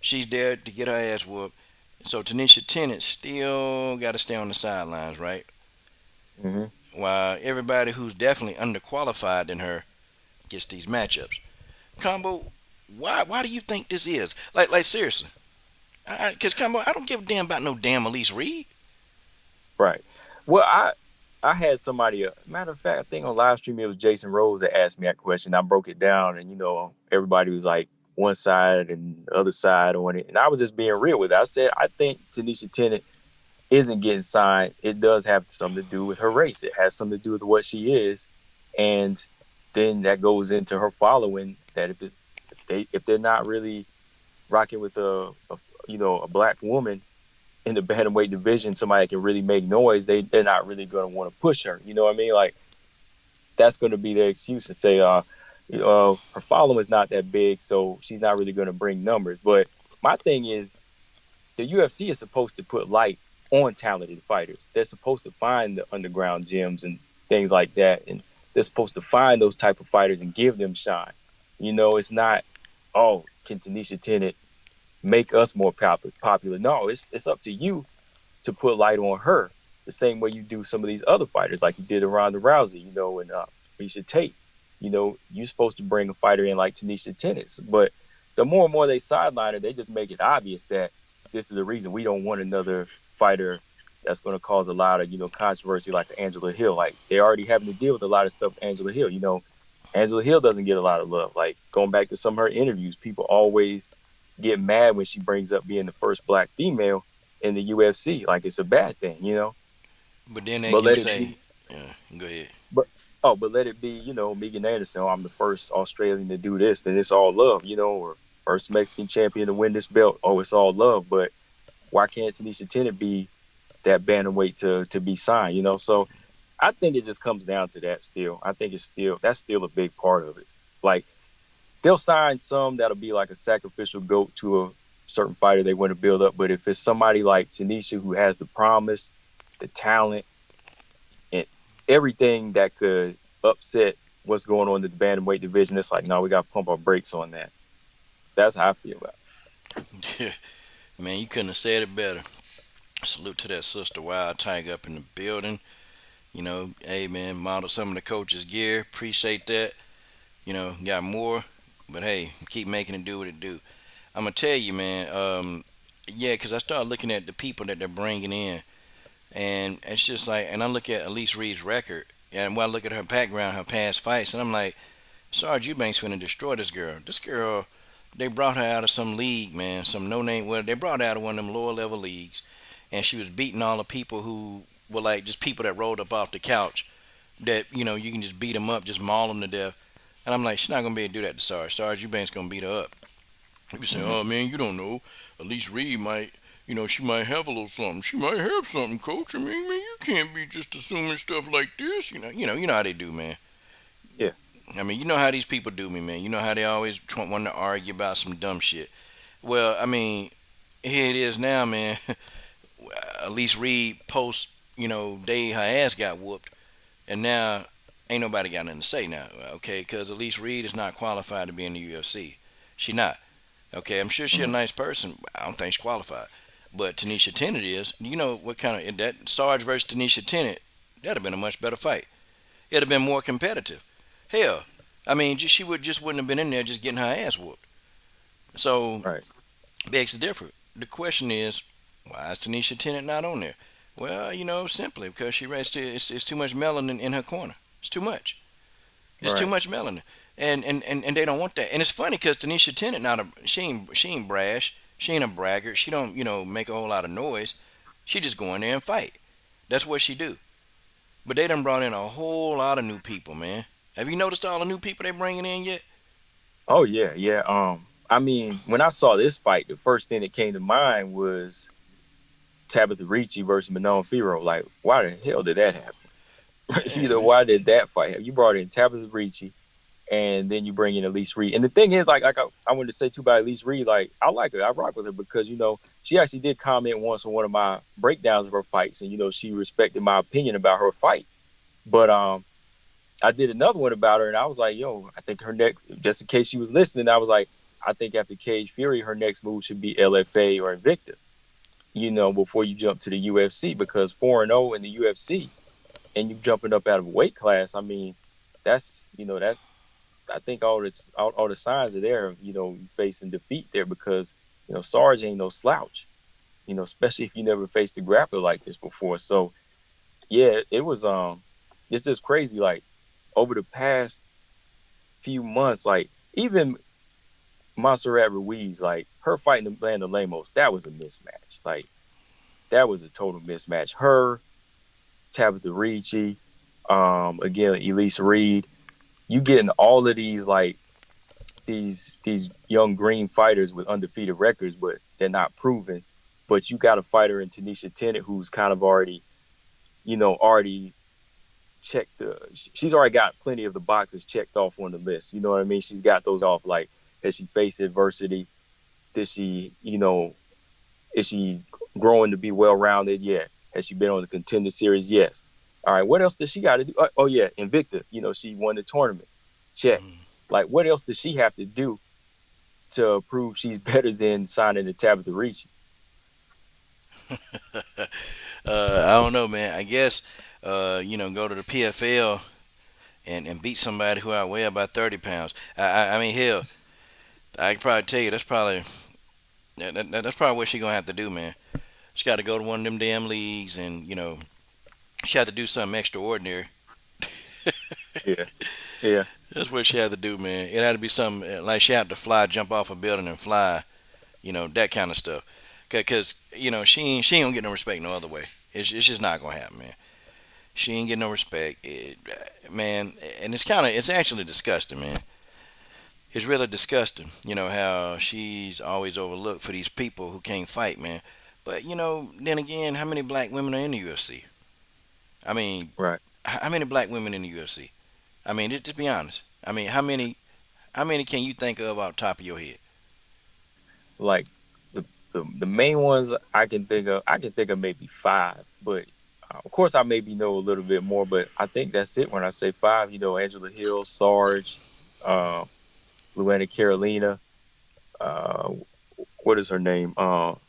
She's there to get her ass whooped. So Tanisha Tennant still got to stay on the sidelines, right? Hmm. While everybody who's definitely underqualified than her gets these matchups. Combo, why do you think this is? Like seriously, because Combo, I don't give a damn about no damn Elise Reed. Right. Well, I had somebody. Matter of fact, I think on live stream it was Jason Rose that asked me that question. I broke it down, and everybody was like one side and the other side on it, and I was just being real with it. I said I think Tanisha Tennant isn't getting signed. It does have something to do with her race. It has something to do with what she is, and then that goes into her following. That if they're not really rocking with a black woman in the bantamweight division, somebody that can really make noise, they're not really going to want to push her. You know what I mean? Like that's going to be their excuse to say, her following is not that big, so she's not really going to bring numbers. But my thing is, the UFC is supposed to put light on talented fighters. They're supposed to find the underground gyms and things like that, and they're supposed to find those type of fighters and give them shine. It's not, oh, can Tanisha Tennant make us more popular? No, it's up to you to put light on her the same way you do some of these other fighters, like you did around the Rousey, and Misha Tate. You're supposed to bring a fighter in like Tanisha Tennant, but the more and more they sideline her, they just make it obvious that this is the reason we don't want another fighter that's going to cause a lot of controversy like Angela Hill. Like they're already having to deal with a lot of stuff with Angela Hill. Angela Hill doesn't get a lot of love. Like going back to some of her interviews, people always get mad when she brings up being the first black female in the UFC. Like it's a bad thing. But then they But can let it be. say, yeah, go ahead. But but let it be. Megan Anderson. Oh, I'm the first Australian to do this. Then it's all love. Or first Mexican champion to win this belt. Oh, it's all love. But why can't Tanisha Tennant be that bantamweight to be signed? So I think it just comes down to that. Still, I think that's still a big part of it. Like they'll sign some that'll be like a sacrificial goat to a certain fighter they want to build up. But if it's somebody like Tanisha who has the promise, the talent, and everything that could upset what's going on in the bantamweight division, it's like, no, we got to pump our brakes on that. That's how I feel about Man, you couldn't have said it better. Salute to that sister Wild Tiger up in the building. Hey man, model some of the coach's gear. Appreciate that. Got more, but hey, keep making it do what it do. I'm gonna tell you, man. Yeah, because I started looking at the people that they're bringing in, and it's just like, and I look at Elise Reed's record, and when I look at her background, her past fights, and I'm like, Sarge Eubanks finna destroy this girl. This girl, they brought her out of some league, man, some no name. Well, they brought her out of one of them lower level leagues, and she was beating all the people who were like just people that rolled up off the couch. That you can just beat them up, just maul them to death. And I'm like, she's not gonna be able to do that to Sarge. Sarge Eubanks gonna beat her up. You say, it. oh man, you don't know. Elise Reed might, she might have a little something. She might have something, coach. I mean, man, you can't be just assuming stuff like this. You know how they do, man. Yeah. I mean, you know how these people do me, man. You know how they always want to argue about some dumb shit. Well, I mean, here it is now, man. Elise Reed post, day her ass got whooped, and now ain't nobody got nothing to say now, okay? Because Elise Reed is not qualified to be in the UFC. She not. Okay, I'm sure she's a Hmm. nice person. I don't think she's qualified. But Tanisha Tennant is. You know what kind of that Sarge versus Tanisha Tennant? That'd have been a much better fight. It'd have been more competitive. Hell, I mean, she wouldn't have been in there just getting her ass whooped. So Right. begs to differ. The question is, why is Tanisha Tennant not on there? Well, simply because it's too much melanin in her corner. It's too much. It's too Right. much melanin, and they don't want that. And it's funny because Tanisha Tennant she ain't brash. She ain't a braggart. She don't make a whole lot of noise. She just go in there and fight. That's what she do. But they done brought in a whole lot of new people, man. Have you noticed all the new people they bringing in yet? Oh yeah, yeah. I mean, when I saw this fight, the first thing that came to mind was Tabitha Ricci versus Manon Firo. Like, why the hell did that happen? You Yeah, know, man. why did that fight happen? You brought in Tabitha Ricci, and then you bring in Elise Reed. And the thing is, I wanted to say too about Elise Reed, like I like her, I rock with her because she actually did comment once on one of my breakdowns of her fights, and she respected my opinion about her fight. But I did another one about her, and I was like, yo, I think her next, just in case she was listening, I was like, I think after Cage Fury, her next move should be LFA or Invicta. Before you jump to the UFC, because 4-0 in the UFC and you jumping up out of a weight class. I mean, that's I think all the signs are there. Facing defeat there because Sarge ain't no slouch. Especially if you never faced a grappler like this before. So yeah, it's just crazy. Like over the past few months, like even Montserrat Ruiz, like her fighting Amanda Lemos, that was a mismatch. Like that was a total mismatch. Her, Tabitha Ricci, again Elise Reed, you getting all of these like these young green fighters with undefeated records, but they're not proven. But you got a fighter in Tanisha Tennant who's kind of already checked she's already got plenty of the boxes checked off on the list. You know what I mean? She's got those off. Like, has she faced adversity? Did she, is she growing to be well rounded? Yeah. Has she been on the contender series? Yes. All right. What else does she got to do? Oh yeah, Invicta. She won the tournament. Check. Like, what else does she have to do to prove she's better than signing the Tabitha Ricci? I don't know, man. I guess go to the PFL and beat somebody who outweigh about 30 pounds. I mean, hell, I can probably tell you that's probably what she gonna have to do, man. She got to go to one of them damn leagues, and she had to do something extraordinary. Yeah. Yeah. That's what she had to do, man. It had to be something like she had to fly, jump off a building and fly, that kind of stuff. Cause she ain't gonna get no respect no other way. It's just not gonna happen, man. She ain't getting no respect, man. And it's actually disgusting, man. It's really disgusting. How she's always overlooked for these people who can't fight, man. But then again, how many black women are in the UFC? I mean, Right. how many black women in the UFC? I mean, just be honest. I mean, how many can you think of off the top of your head? Like the main ones I can think of maybe five, but of course I maybe know a little bit more, but I think that's it when I say five. Angela Hill, Sarge, uh, Luana Carolina, uh, what is her name?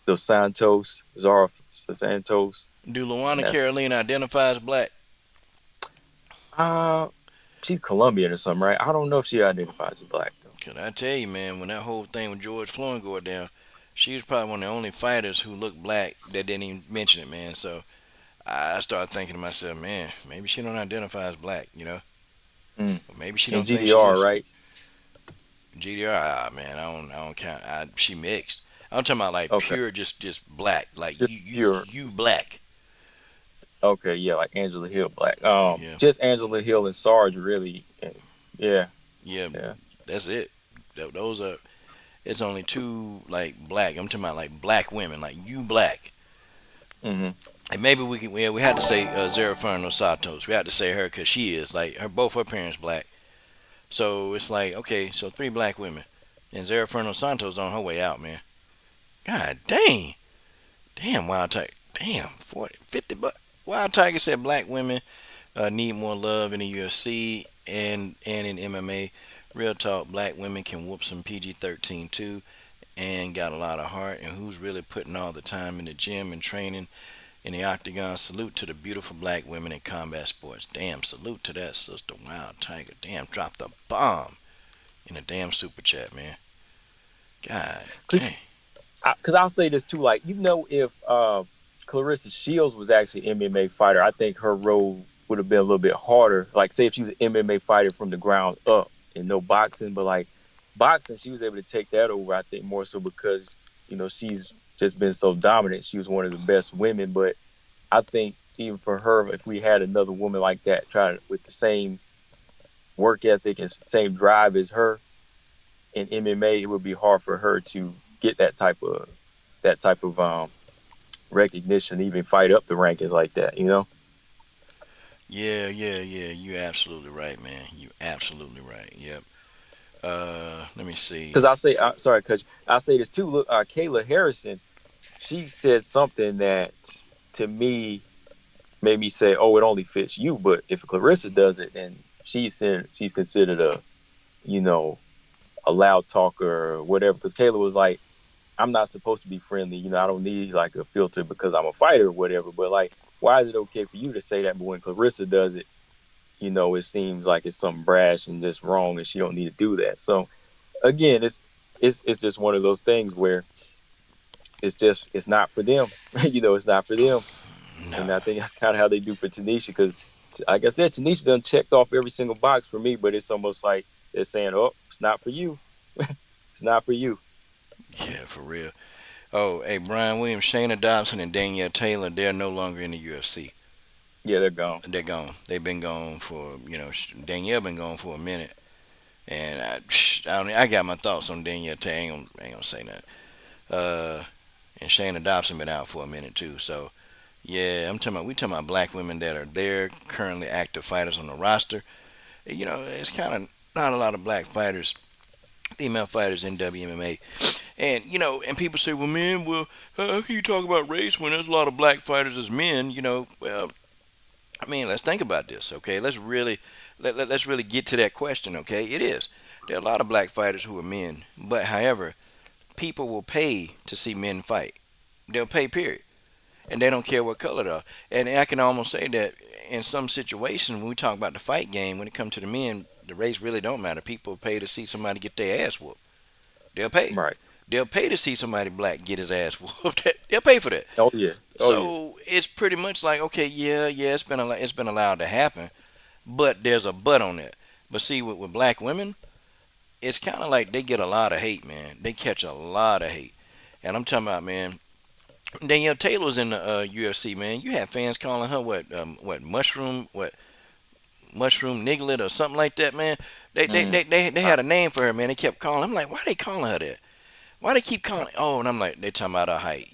Dos Santos, Zara Santos, Do and Luana that's Carolina identify as black? uh she's Colombian or something, right? I don't know if she identifies as black though. Can I tell you, man, when that whole thing with George Floyd going down, she was probably one of the only fighters who looked black that didn't even mention it, man. So I started thinking to myself, man, maybe she don't identify as black, Mm. or maybe she And don't think she GDR, is. right? GDR, man, I don't count. She mixed. I'm talking about like Okay, pure, just black, like just pure. you black. Okay, yeah, like Angela Hill black. Yeah, Just Angela Hill and Sarge really. And yeah, yeah, yeah. that's it. Those are. It's only two like black. I'm talking about like black women, like you black. Hmm. And maybe we can. Yeah, we had to say Zerafano Santos. We had to say her because she is like both her parents black. So it's like okay, so three black women, and Zerafano Santos on her way out, man. God dang, damn Wild Tiger, damn 40, 50 bucks. Wild Tiger said black women need more love in the UFC and in MMA. Real talk, black women can whoop some PG-13 too, and got a lot of heart. And who's really putting all the time in the gym and training in the octagon? Salute to the beautiful black women in combat sports. Damn, salute to that sister Wild Tiger. Damn, dropped a bomb in a damn super chat, man. God dang. Because I'll say this too, like if Clarissa Shields was actually an MMA fighter, I think her role would have been a little bit harder. Like, say if she was an MMA fighter from the ground up and no boxing, but like boxing, she was able to take that over. I think more so because she's just been so dominant. She was one of the best women, but I think even for her, if we had another woman like that, try with the same work ethic and same drive as her, in MMA, it would be hard for her to get that type of recognition, even fight up the rankings like that. Yeah, yeah, yeah. You absolutely right, man. You absolutely right. Yep. Let me see. Because sorry, Coach, I say this too. Look, Kayla Harrison, she said something that to me made me say, "Oh, it only fits you." But if Clarissa does it, then she's considered you know a loud talker or whatever. Because Kayla was like, "I'm not supposed to be friendly. I don't need like a filter because I'm a fighter or whatever." But like, why is it okay for you to say that? But when Clarissa does it, it seems like it's something brash and just wrong, and she don't need to do that. So again, it's just one of those things where it's not for them. It's not for them. No. And I think that's kind of how they do for Tanisha because, like I said, Tanisha done checked off every single box for me, but it's almost like they're saying, "Oh, it's not for you. It's not for you." Yeah, for real. Oh, hey, Brian Williams, Shayna Dobson, and Danielle Taylor, they're no longer in the UFC. Yeah, they're gone. They're gone. They've been gone for, Danielle been gone for a minute. And I got my thoughts on Danielle Taylor. I ain't gonna say that. And Shayna Dobson been out for a minute too. So yeah, we talking about black women that are there currently active fighters on the roster. It's kind of not a lot of black fighters, female fighters in WMMA. And and people say, well, man, well, how can you talk about race when there's a lot of black fighters as men? Well, I mean, let's think about this, okay? Let's really get to that question, okay? It is. There are a lot of black fighters who are men, but however, people will pay to see men fight. They'll pay, period, and they don't care what color they are. And I can almost say that in some situations, when we talk about the fight game, when it comes to the men, the race really don't matter. People pay to see somebody get their ass whooped. They'll pay. Right. They'll pay to see somebody black get his ass whooped. They'll pay for that. Oh yeah. Oh yeah. So it's pretty much like, okay, yeah, yeah, it's been allowed to happen, but there's a but on it. But see, with black women, it's kind of like they get a lot of hate, man. They catch a lot of hate, and I'm talking about, man. Danielle Taylor's in the UFC, man. You had fans calling her what mushroom niglet or something like that, man. They Uh, had a name for her, man. They kept calling. I'm like, why they calling her that? Why they keep calling? Oh, and I'm like, they talking about her height.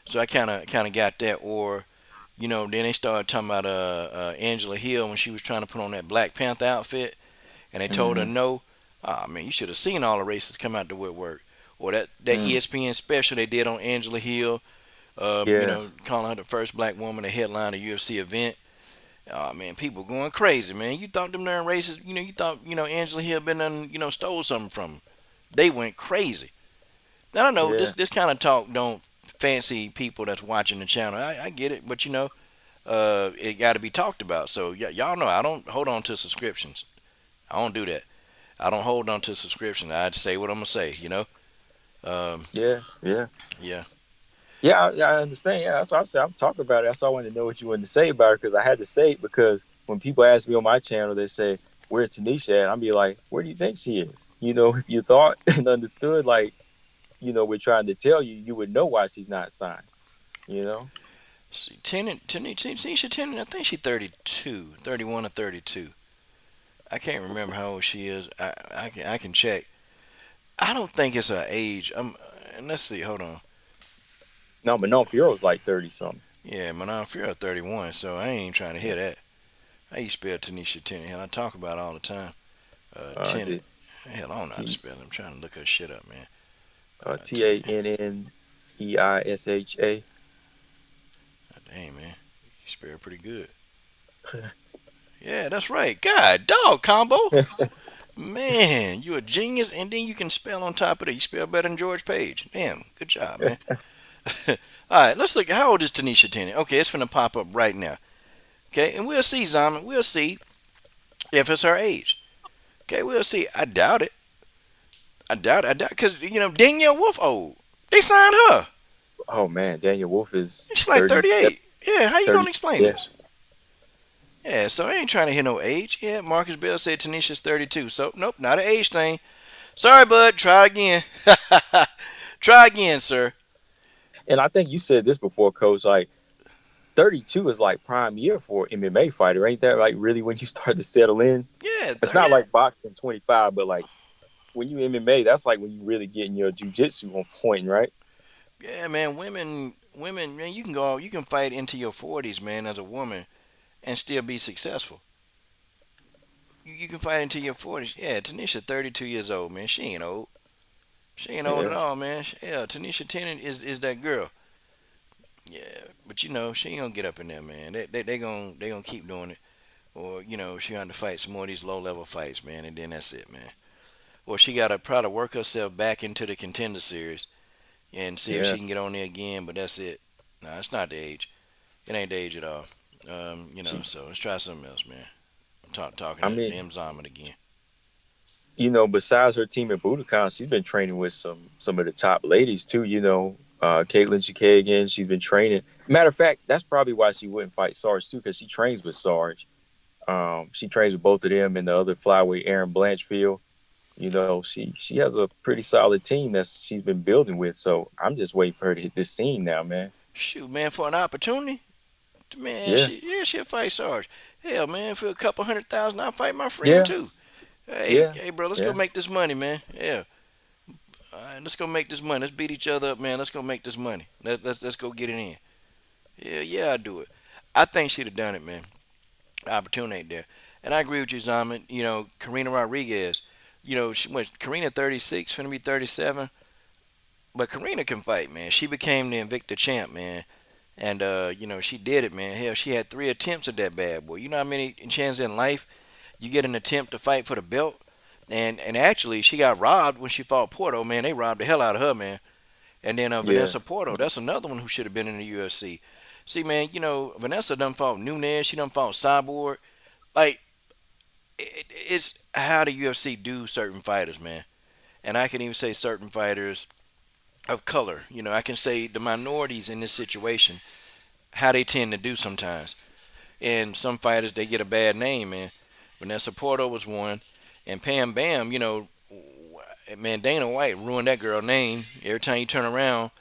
So I kind of got that, or then they started talking about Angela Hill when she was trying to put on that Black Panther outfit, and they told her mm-hmm. no. Ah, man, you should have seen all the races come out the woodwork, or that Mm. ESPN special they did on Angela Hill. Yeah. Calling her the first black woman to headline a UFC event. Oh man, people going crazy, man. You thought them darn races, you thought, Angela Hill been done, stole something from them. They went crazy. Now I know Yeah. this kind of talk don't fancy people that's watching the channel. I get it, but it got to be talked about. So y'all know I don't hold on to subscriptions. I don't do that. I don't hold on to subscriptions. I say what I'm gonna say. Um, Yeah. Yeah. yeah. Yeah, I understand. Yeah, that's what I'm saying. I'm talking about it. That's why I wanted to know what you wanted to say about it because I had to say it because when people ask me on my channel, they say, "Where's Tanisha at?" I'll be like, "Where do you think she is?" If you thought and understood, like, we're trying to tell you, you would know why she's not signed. You know? See, Tanisha Tennant, I think she's 32, 31 or 32. I can't remember how old she is. I can check. I don't think it's her age. Let's see. Hold on. No, but no, Fiora's like 30 something. Yeah, Manon Fury 31. So I ain't even trying to Yeah. hear that. How you spell Tanisha Tennant? Hell, I talk about it all the time. Is Tennant. it Hell, I don't know how to T spell it. I'm trying to look her shit up, man. Tennant. TANNEISHA? Dang, man. You spell it pretty good. Yeah, that's right. God, dog combo. Man, you a genius, and then you can spell on top of it. You spell better than George Page. Damn, good job, man. All right, let's look. How old is Tanisha Tennant? Okay, it's finna pop up right now. Okay, and we'll see, Zaman. We'll see if it's her age. Okay, we'll see. I doubt it. I doubt, because Danielle Wolf old. They signed her. Oh man, Daniel Wolf is She's like 37, 38. Yeah, how you 30. gonna explain Yeah. this? Yeah, so I ain't trying to hit no age. Yeah, Marcus Bell said Tanisha's 32. So nope, not an age thing. Sorry, bud. Try again. Try again, sir. And I think you said this before, Coach. Like 32 is like prime year for an MMA fighter, ain't that like really when you start to settle in? Yeah, It's 30. not like boxing 25, but like when you MMA, that's like when you really getting your jujitsu on point, right? Yeah, man. Women, man. You can go. You can fight into your 40s, man, as a woman, and still be successful. You can fight into your 40s. Yeah, Tanisha, 32 years old, man. She ain't old. She ain't old at Yeah, all, man. Yeah, Tanisha Tennant is that girl. Yeah, but she ain't gonna get up in there, man. They gonna keep doing it, or she gonna have to fight some more of these low level fights, man, and then that's it, man. Or she gotta probably work herself back into the contender series and see if yeah. she can get on there again. But that's it. No, it's not the age. It ain't the age at all. She, So let's try something else, man. Talking I to mean, M. Zaman again. besides her team at Budokan, she's been training with some of the top ladies too. Caitlin Chikagian, she's been training. Matter of fact, that's probably why she wouldn't fight Sarge too, because she trains with Sarge. She trains with both of them and the other flyweight, Aaron Blanchfield. She has a pretty solid team that she's been building with. So I'm just waiting for her to hit this scene now, man. Shoot, man, for an opportunity, man, Yeah, she'll fight Sarge. Hell, man, for a couple 100,000, I'll fight my friend yeah, too. Hey, yeah. hey, bro, let's go Yeah. make this money, man. Yeah, all right, let's go make this money. Let's beat each other up, man. Let's go make this money. Let's go get it in. Yeah, yeah, I do it. I think she'd have done it, man. The opportunity ain't there, and I agree with you, Zaman. Karina Rodriguez. She went Karina 36, finna be 37, but Karina can fight, man. She became the Invicta champ, man. And she did it, man. Hell, she had 3 attempts at that bad boy. You know how many chances in life you get an attempt to fight for the belt? And actually, she got robbed when she fought Porto. Man, they robbed the hell out of her, man. And then Yeah. Vanessa Porto, that's another one who should have been in the UFC. See, man, Vanessa done fought Nunez. She done fought Cyborg. Like, it's how the UFC do certain fighters, man. And I can even say certain fighters of color. I can say the minorities in this situation, how they tend to do sometimes. And some fighters, they get a bad name, man. Vanessa Porto was one. And Pam Bam, man, Dana White ruined that girl name. Every time you turn around,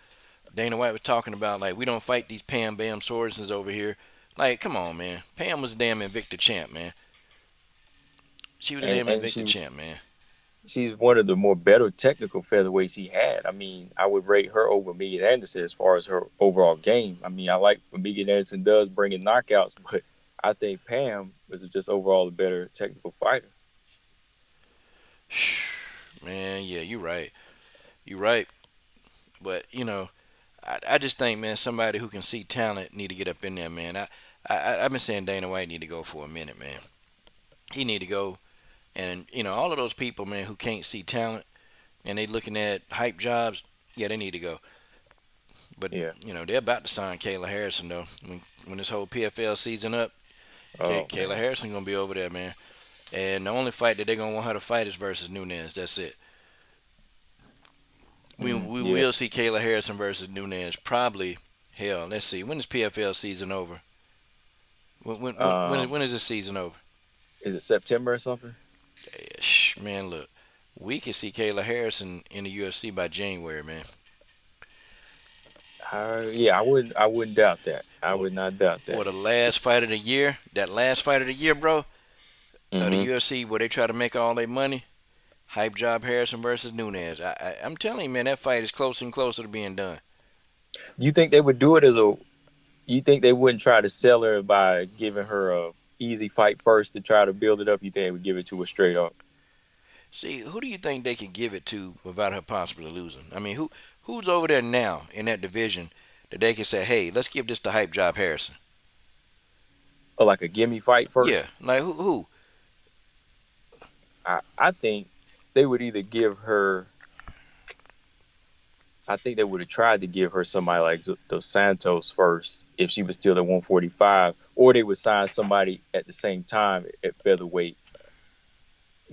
Dana White was talking about, like, we don't fight these Pam Bam Sorensens over here. Like, come on, man. Pam was a damn Invicta champ, man. She was a and damn and Invicta she champ, man. she's one of the more better technical featherweights he had. I mean, I would rate her over Megan Anderson as far as her overall game. I mean, I like what Megan Anderson does bringing knockouts, but I think Pam was just overall a better technical fighter. Man, yeah, you're right. You're right. But, I just think, man, somebody who can see talent need to get up in there, man. I've been saying Dana White need to go for a minute, man. He need to go, and all of those people, man, who can't see talent and they looking at hype jobs, yeah, they need to go. But Yeah. they're about to sign Kayla Harrison though. When this whole PFL season up, Oh Kayla man. Harrison gonna be over there, man. And the only fight that they're gonna want her to fight is versus Nunez. That's it. We Yeah. will see Kayla Harrison versus Nunez probably. Hell, let's see. When is PFL season over? Um, When is this season over? is it September or something? Man, look, we can see Kayla Harrison in the UFC by January, man. Yeah, I wouldn't doubt that. I Or, would not doubt that. or the last fight of the year, that last fight of the year, bro, of the Hmm. UFC where they try to make all their money. Hype job Harrison versus Nunez. I'm telling you, man, that fight is closer and closer to being done. Do you think they would do it as a? You think they wouldn't try to sell her by giving her a easy fight first to try to build it up? You think they would give it to her straight up? See, who do you think they can give it to without her possibly losing? I mean, who's over there now in that division that they can say, hey, let's give this to Hype Job Harrison? Or like a gimme fight Yeah, first? like who? I think they would either give her. I think they would have tried to give her somebody like Dos Santos first if she was still at 145, or they would sign somebody at the same time at featherweight,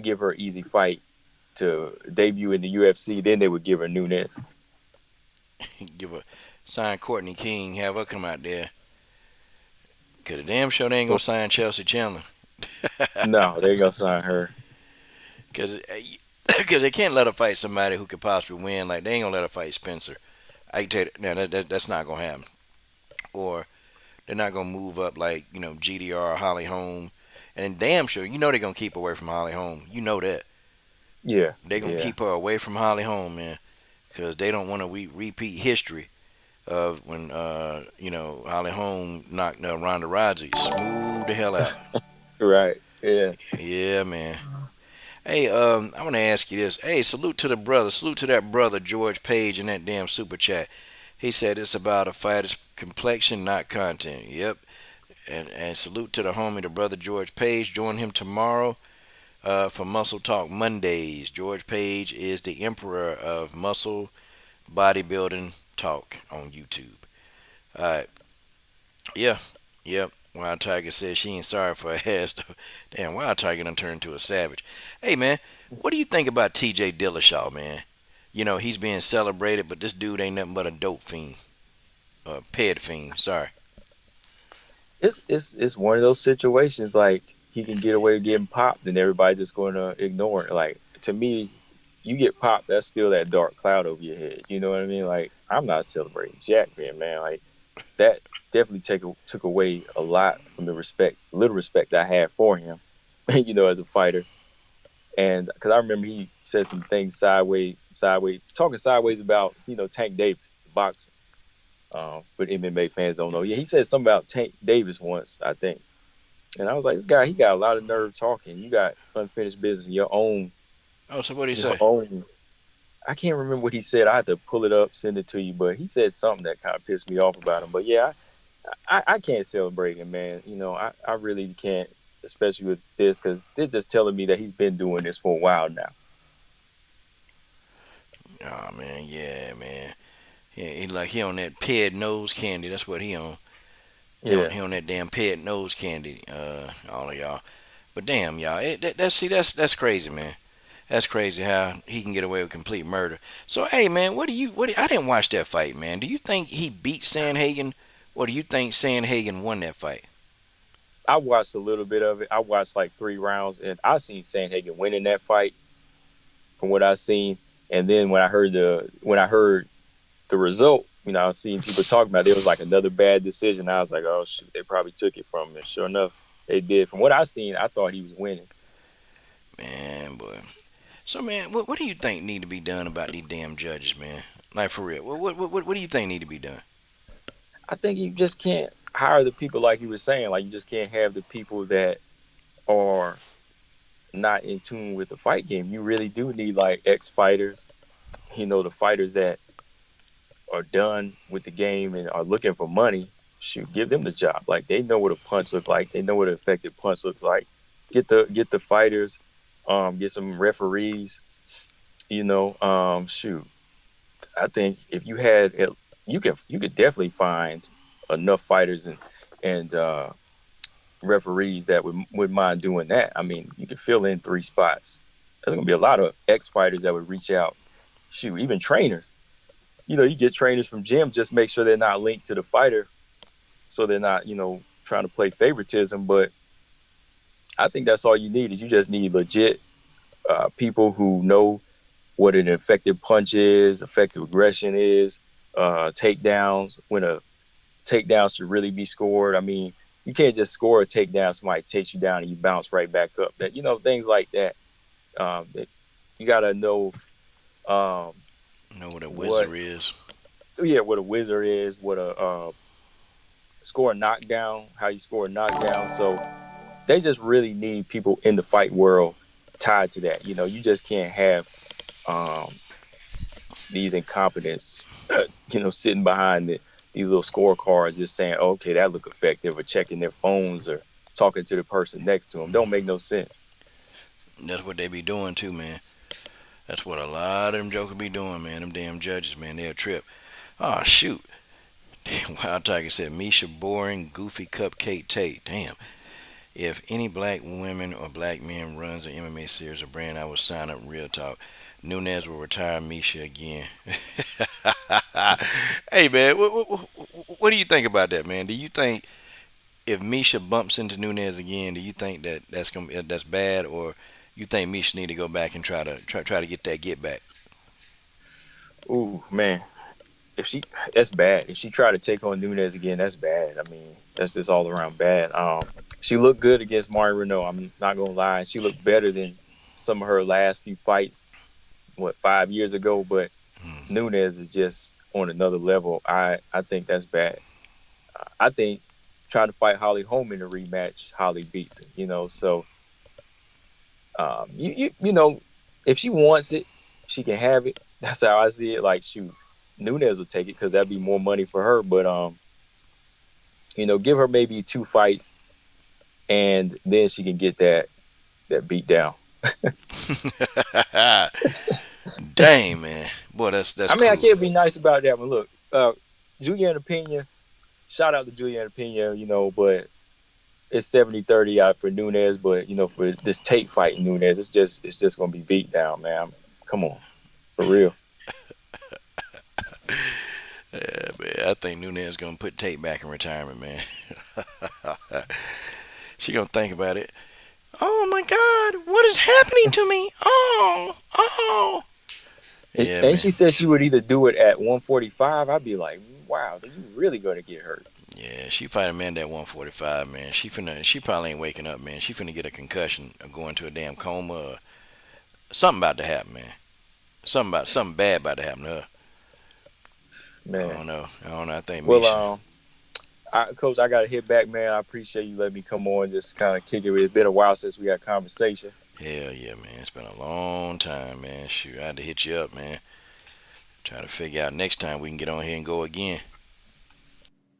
give her an easy fight to debut in the UFC. Then they would give her Nunes. Give a sign Courtney King, have her come out there. Cause the damn sure they ain't gonna sign Chelsea Chandler. No, they gonna sign her. Cause, cause they can't let her fight somebody who could possibly win. Like they ain't gonna let her fight Spencer. I can tell you, now that's not gonna happen. Or they're not gonna move up like GDR or Holly Holm. And damn sure, they're gonna keep away from Holly Holm. You know that. Yeah, They gonna yeah. keep her away from Holly Holm, man, because they don't want to repeat history of when Holly Holm knocked Ronda Rousey smooth the hell out. Right. Yeah. Yeah, man. Hey, I want to ask you this. Hey, salute to the brother. Salute to that brother George Page in that damn super chat. He said it's about a fighter's complexion, not content. Yep. And salute to the homie, the brother George Page. Join him tomorrow for Muscle Talk Mondays. George Page is the emperor of muscle bodybuilding talk on YouTube. All right. Yeah. Yep. Wild Tiger says she ain't sorry for her ass. Damn, Wild Tiger done turned into a savage. Hey, man, what do you think about TJ Dillashaw, man? He's being celebrated, but this dude ain't nothing but a dope fiend. Ped fiend, sorry. It's one of those situations like he can get away with getting popped and everybody just going to ignore it. Like to me, you get popped, that's still that dark cloud over your head. You know what I mean? Like I'm not celebrating Jack, man. Like that definitely took away a lot from the little respect I had for him, as a fighter. And because I remember he said some things sideways, talking sideways about Tank Davis, the boxer. But MMA fans don't know. Yeah, he said something about Tank Davis once, I think. And I was like, this guy, he got a lot of nerve talking. You got unfinished business in Oh, so what do you your say? own. I can't remember what he said. I had to pull it up, send it to you. But he said something that kind of pissed me off about him. But yeah, I can't celebrate him, man. I really can't, especially with this, because they're just telling me that he's been doing this for a while now. Oh, man, yeah, man. He on that Ped nose candy. That's what he on. Yeah. He on that damn Ped nose candy. All of y'all. But damn, y'all, that's crazy, man. That's crazy how he can get away with complete murder. So, hey, man, I didn't watch that fight, man. Do you think he beat Sandhagen, or do you think Sandhagen won that fight? I watched a little bit of it. I watched like 3 rounds, and I seen Sandhagen winning that fight from what I seen. And then when I heard the result, I was seeing people talking about it, it was like another bad decision. I was like, oh shoot, they probably took it from him. And sure enough, they did. From what I seen, I thought he was winning. Man, boy. So, man, what do you think need to be done about these damn judges, man? Like, for real. What do you think need to be done? I think you just can't hire the people like you were saying. Like you just can't have the people that are not in tune with the fight game. You really do need like ex fighters, the fighters that are done with the game and are looking for money. Shoot, give them the job. Like they know what a punch looks like. They know what an effective punch looks like. Get the fighters, get some referees. Shoot. I think if you had it, you could definitely find enough fighters and referees that would mind doing that. I mean, you could fill in 3 spots. There's gonna be a lot of ex fighters that would reach out. Shoot, even trainers. You get trainers from gyms, just make sure they're not linked to the fighter, so they're not trying to play favoritism. But I think that's all you need is you just need legit people who know what an effective punch is, effective aggression is, takedowns, when a takedown should really be scored. I mean, you can't just score a takedown, somebody takes you down and you bounce right back up. That things like that. That you gotta know Know what a what wizard is? yeah, what a wizard is, what a score a knockdown, how you score a knockdown. So they just really need people in the fight world tied to that. You just can't have um, these incompetents, sitting behind these little scorecards, just saying, oh, "Okay, that look effective," or checking their phones or talking to the person next to them. Don't make no sense. That's what they be doing too, man. That's what a lot of them jokers be doing, man. Them damn judges, man. They'll trip. Oh, shoot. Wild Tiger said, Misha boring, goofy cupcake Tate. Damn. If any black women or black men runs an MMA series or brand, I would sign up. Real talk. Nunez will retire Misha again. Hey, man, what do you think about that, man? Do you think if Misha bumps into Nunez again, do you think that's bad, or you think Misha need to go back and try to get that get back? Ooh, man, if she that's bad. If she tried to take on Nunez again, that's bad. I mean, that's just all around bad. She looked good against Mario Renault. I'm not gonna lie. She looked better than some of her last few fights, 5 years ago. But Nunes is just on another level. I think that's bad. I think trying to fight Holly Holm in a rematch, Holly beats her. So if she wants it, she can have it. That's how I see it. Like, shoot, Nunes will take it because that'd be more money for her. But give her maybe 2 fights, and then she can get that beat down. Dang, man. Boy, that's I mean, I cruel. can't be nice about that one. Look, Juliana Pena, shout out to Juliana Pena, but it's 70-30 out for Nunes. But for this Tate fight, Nunes, it's just gonna be beat down, man. Come on, for real. Yeah, man. I think Nunez gonna put Tate back in retirement, man. She gonna think about it. Oh my God, what is happening to me? Oh, oh. Yeah, And man. she said she would either do it at 145. I'd be like, wow, then you really gonna get hurt. Yeah, she fight Amanda at 145, man. She probably ain't waking up, man. She finna get a concussion or go into a damn coma. Something about to happen, man. Something bad about to happen to her. I Man. don't know. I don't know. I think Well, Misha. Coach, I gotta hit back, man. I appreciate you letting me come on, just kind of kick it. It's been a while since we had a conversation. Hell yeah, man. It's been a long time, man. Shoot, I had to hit you up, man. Try to figure out next time we can get on here and go again.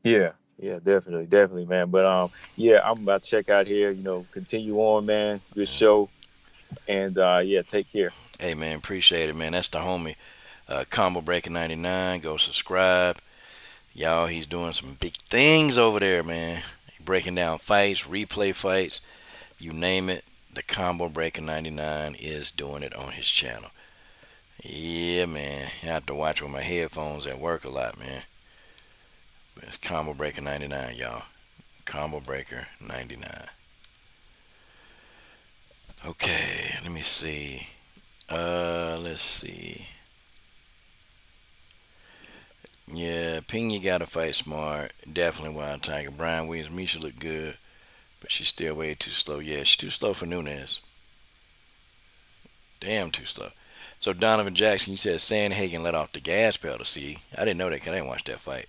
Yeah, yeah, definitely, definitely, man. But yeah, I'm about to check out here. Continue on, man. Good show, and yeah, take care. Hey, man, appreciate it, man. That's the homie. Combo Breaker 99. Go subscribe. Y'all, he's doing some big things over there, man. He breaking down fights, replay fights, you name it. The Combo Breaker 99 is doing it on his channel. Yeah, man. I have to watch with my headphones at work a lot, man. But it's Combo Breaker 99, y'all. Combo Breaker 99. Okay, let me see. Let's see. Yeah, Pena got to fight smart. Definitely Wild Tiger. Brian Williams, Misha look good, but she's still way too slow. Yeah, she's too slow for Nunes. Damn, too slow. So Donovan Jackson, you said Sandhagen let off the gas pedal. See, I didn't know that 'cause I didn't watch that fight.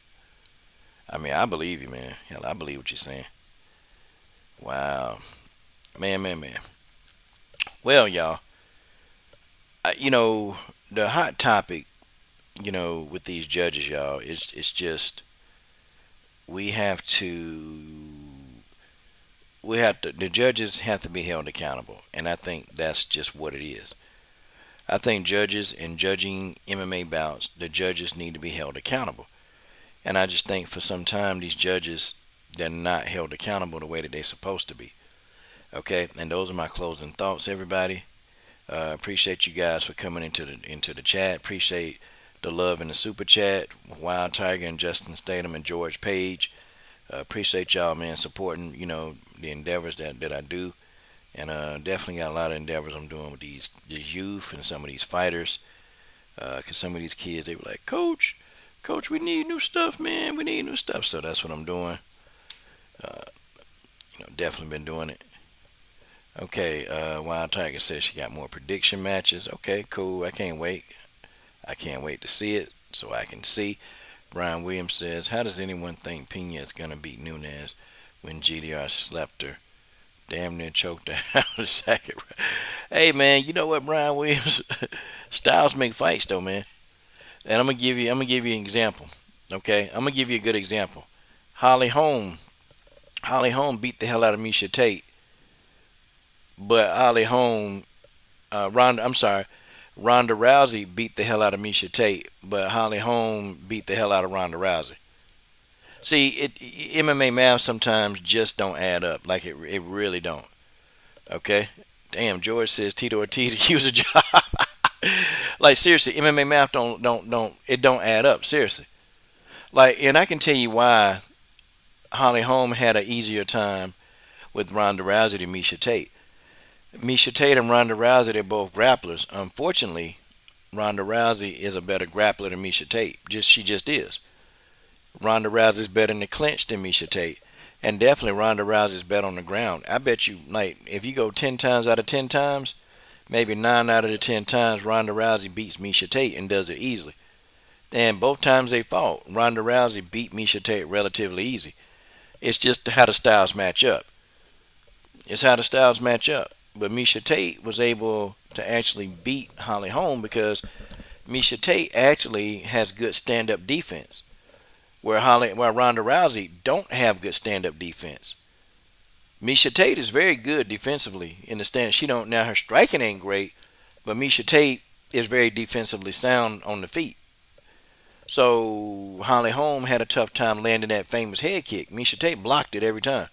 I mean, I believe you, man. Hell, I believe what you're saying. Wow, man, man, man. Well, y'all, the hot topic, with these judges, y'all, it's just we have to the judges have to be held accountable, and I think that's just what it is. I think judges in judging MMA bouts, the judges need to be held accountable. And I just think for some time these judges, they're not held accountable the way that they're supposed to be. Okay, and those are my closing thoughts, everybody. Appreciate you guys for coming into the chat. Appreciate the love in the super chat. Wild Tiger and Justin Statham and George Page. Appreciate y'all, man, supporting the endeavors that I do, and definitely got a lot of endeavors I'm doing with these youth and some of these fighters. Cause some of these kids, they were like, Coach, we need new stuff, man. We need new stuff. So that's what I'm doing. Uh, definitely been doing it. Okay, Wild Tiger says she got more prediction matches. Okay, cool. I can't wait. I can't wait to see it so I can see. Brian Williams says, how does anyone think Pena is going to beat Nunes when GDR slapped her? Damn near choked her out the second round. Hey, man, you know what, Brian Williams? Styles make fights, though, man. And I'm gonna give you an example. Okay, I'm gonna give you a good example. Holly Holm, Holly Holm beat the hell out of Misha Tate, but Holly Holm, I'm sorry, Ronda Rousey beat the hell out of Misha Tate, but Holly Holm beat the hell out of Ronda Rousey. See, MMA math sometimes just don't add up. Like it really don't. Okay. Damn, George says Tito Ortiz accused a job. Like seriously, MMA math don't add up. Seriously. Like, and I can tell you why Holly Holm had an easier time with Ronda Rousey than Misha Tate. Misha Tate and Ronda Rousey, they're both grapplers. Unfortunately, Ronda Rousey is a better grappler than Misha Tate. She just is. Ronda Rousey's better in the clinch than Misha Tate. And definitely Ronda Rousey's better on the ground. I bet you, like, if you go 10 times out of 10 times, Maybe 9 out of the 10 times Ronda Rousey beats Miesha Tate and does it easily. And both times they fought, Ronda Rousey beat Miesha Tate relatively easy. It's just how the styles match up. It's how the styles match up. But Miesha Tate was able to actually beat Holly Holm because Miesha Tate actually has good stand-up defense, where Ronda Rousey don't have good stand-up defense. Miesha Tate is very good defensively in the stand. She don't now her striking ain't great, but Miesha Tate is very defensively sound on the feet. So Holly Holm had a tough time landing that famous head kick. Miesha Tate blocked it every time.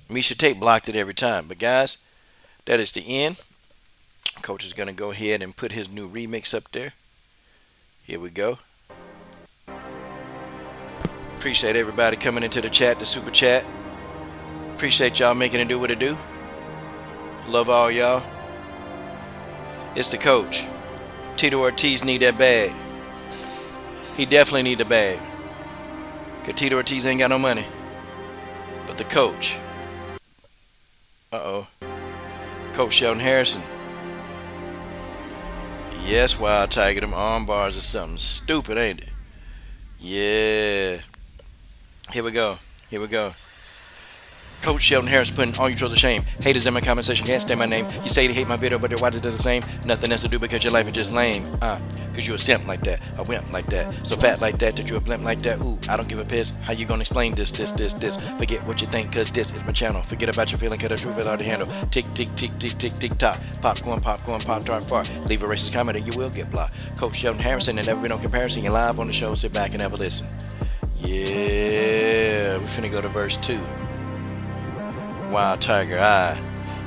Miesha Tate blocked it every time. But guys, that is the end. Coach is going to go ahead and put his new remix up there. Here we go. Appreciate everybody coming into the chat, the super chat. Appreciate y'all making it do what it do. Love all y'all. It's the coach. Tito Ortiz need that bag. He definitely need the bag. Because Tito Ortiz ain't got no money. But the coach. Uh-oh. Coach Sheldon Harrison. Yes, Wild Tiger. Them arm bars are something stupid, ain't it? Yeah. Here we go. Here we go. Coach Sheldon Harris putting all you trolls to shame. Haters in my comment section can't stand my name. You say they hate my video, but their watchers do the same. Nothing else to do because your life is just lame. Cause you a simp like that, a wimp like that, so fat like that you a blimp like that. Ooh, I don't give a piss. How you gonna explain this? Forget what you think, cause this is my channel. Forget about your feeling, cause the truth is hard to handle. Tick, tick, tick, tick, tick, tick, tock. Popcorn, pop tart, fart. Leave a racist comment and you will get blocked. Coach Sheldon Harrison, and never been no comparison. You're live on the show, sit back and have a listen. Yeah, we finna go to verse 2. Wild Tiger Eye,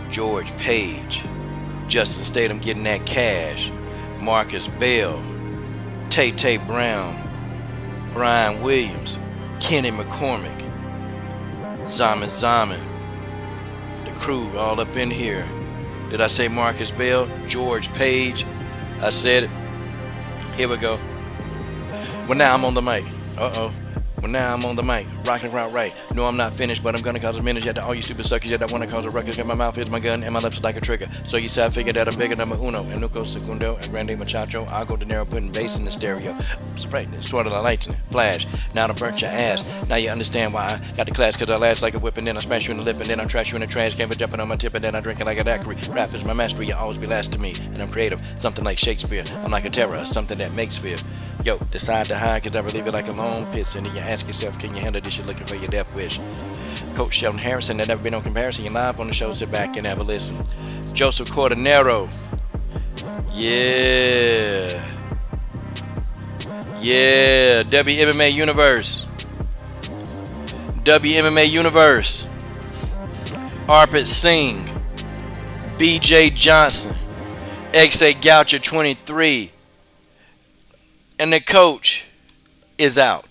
George Page, Justin Statham getting that cash, Marcus Bell, Tay Brown, Brian Williams, Kenny McCormick, Zaman, the crew all up in here. Did I say Marcus Bell? George Page? I said it. Here we go. Well, now I'm on the mic. Uh-oh. Well, now I'm on the mic, rocking around right. No, I'm not finished, but I'm gonna cause a minute yet to all you stupid suckers yet that wanna cause a ruckus. Got my mouth is my gun and my lips is like a trigger. So you say I figured that I'm bigger than uno, and nuco, segundo, and grande muchacho. I'll go de niro putting bass in the stereo. Spray, sort of the lightning, flash. Now I burnt your ass. Now you understand why I got the class, cause I last like a whip, and then I smash you in the lip, and then I trash you in the trash can for jumping on my tip, and then I drink it like a daiquiri. Rap is my mastery, you always be last to me, and I'm creative, something like Shakespeare. I'm like a terror, something that makes fear. Yo, decide to hide, cause I relieve it like a long piss, and then you ask yourself, can you handle this shit looking for your death wish? Coach Sheldon Harrison, that never been no comparison. You're live on the show, sit back and have a listen. Joseph Cordenero. Yeah. Yeah. WMMA Universe. WMMA Universe. Arpit Singh. BJ Johnson. XA Goucher 23. And the coach is out.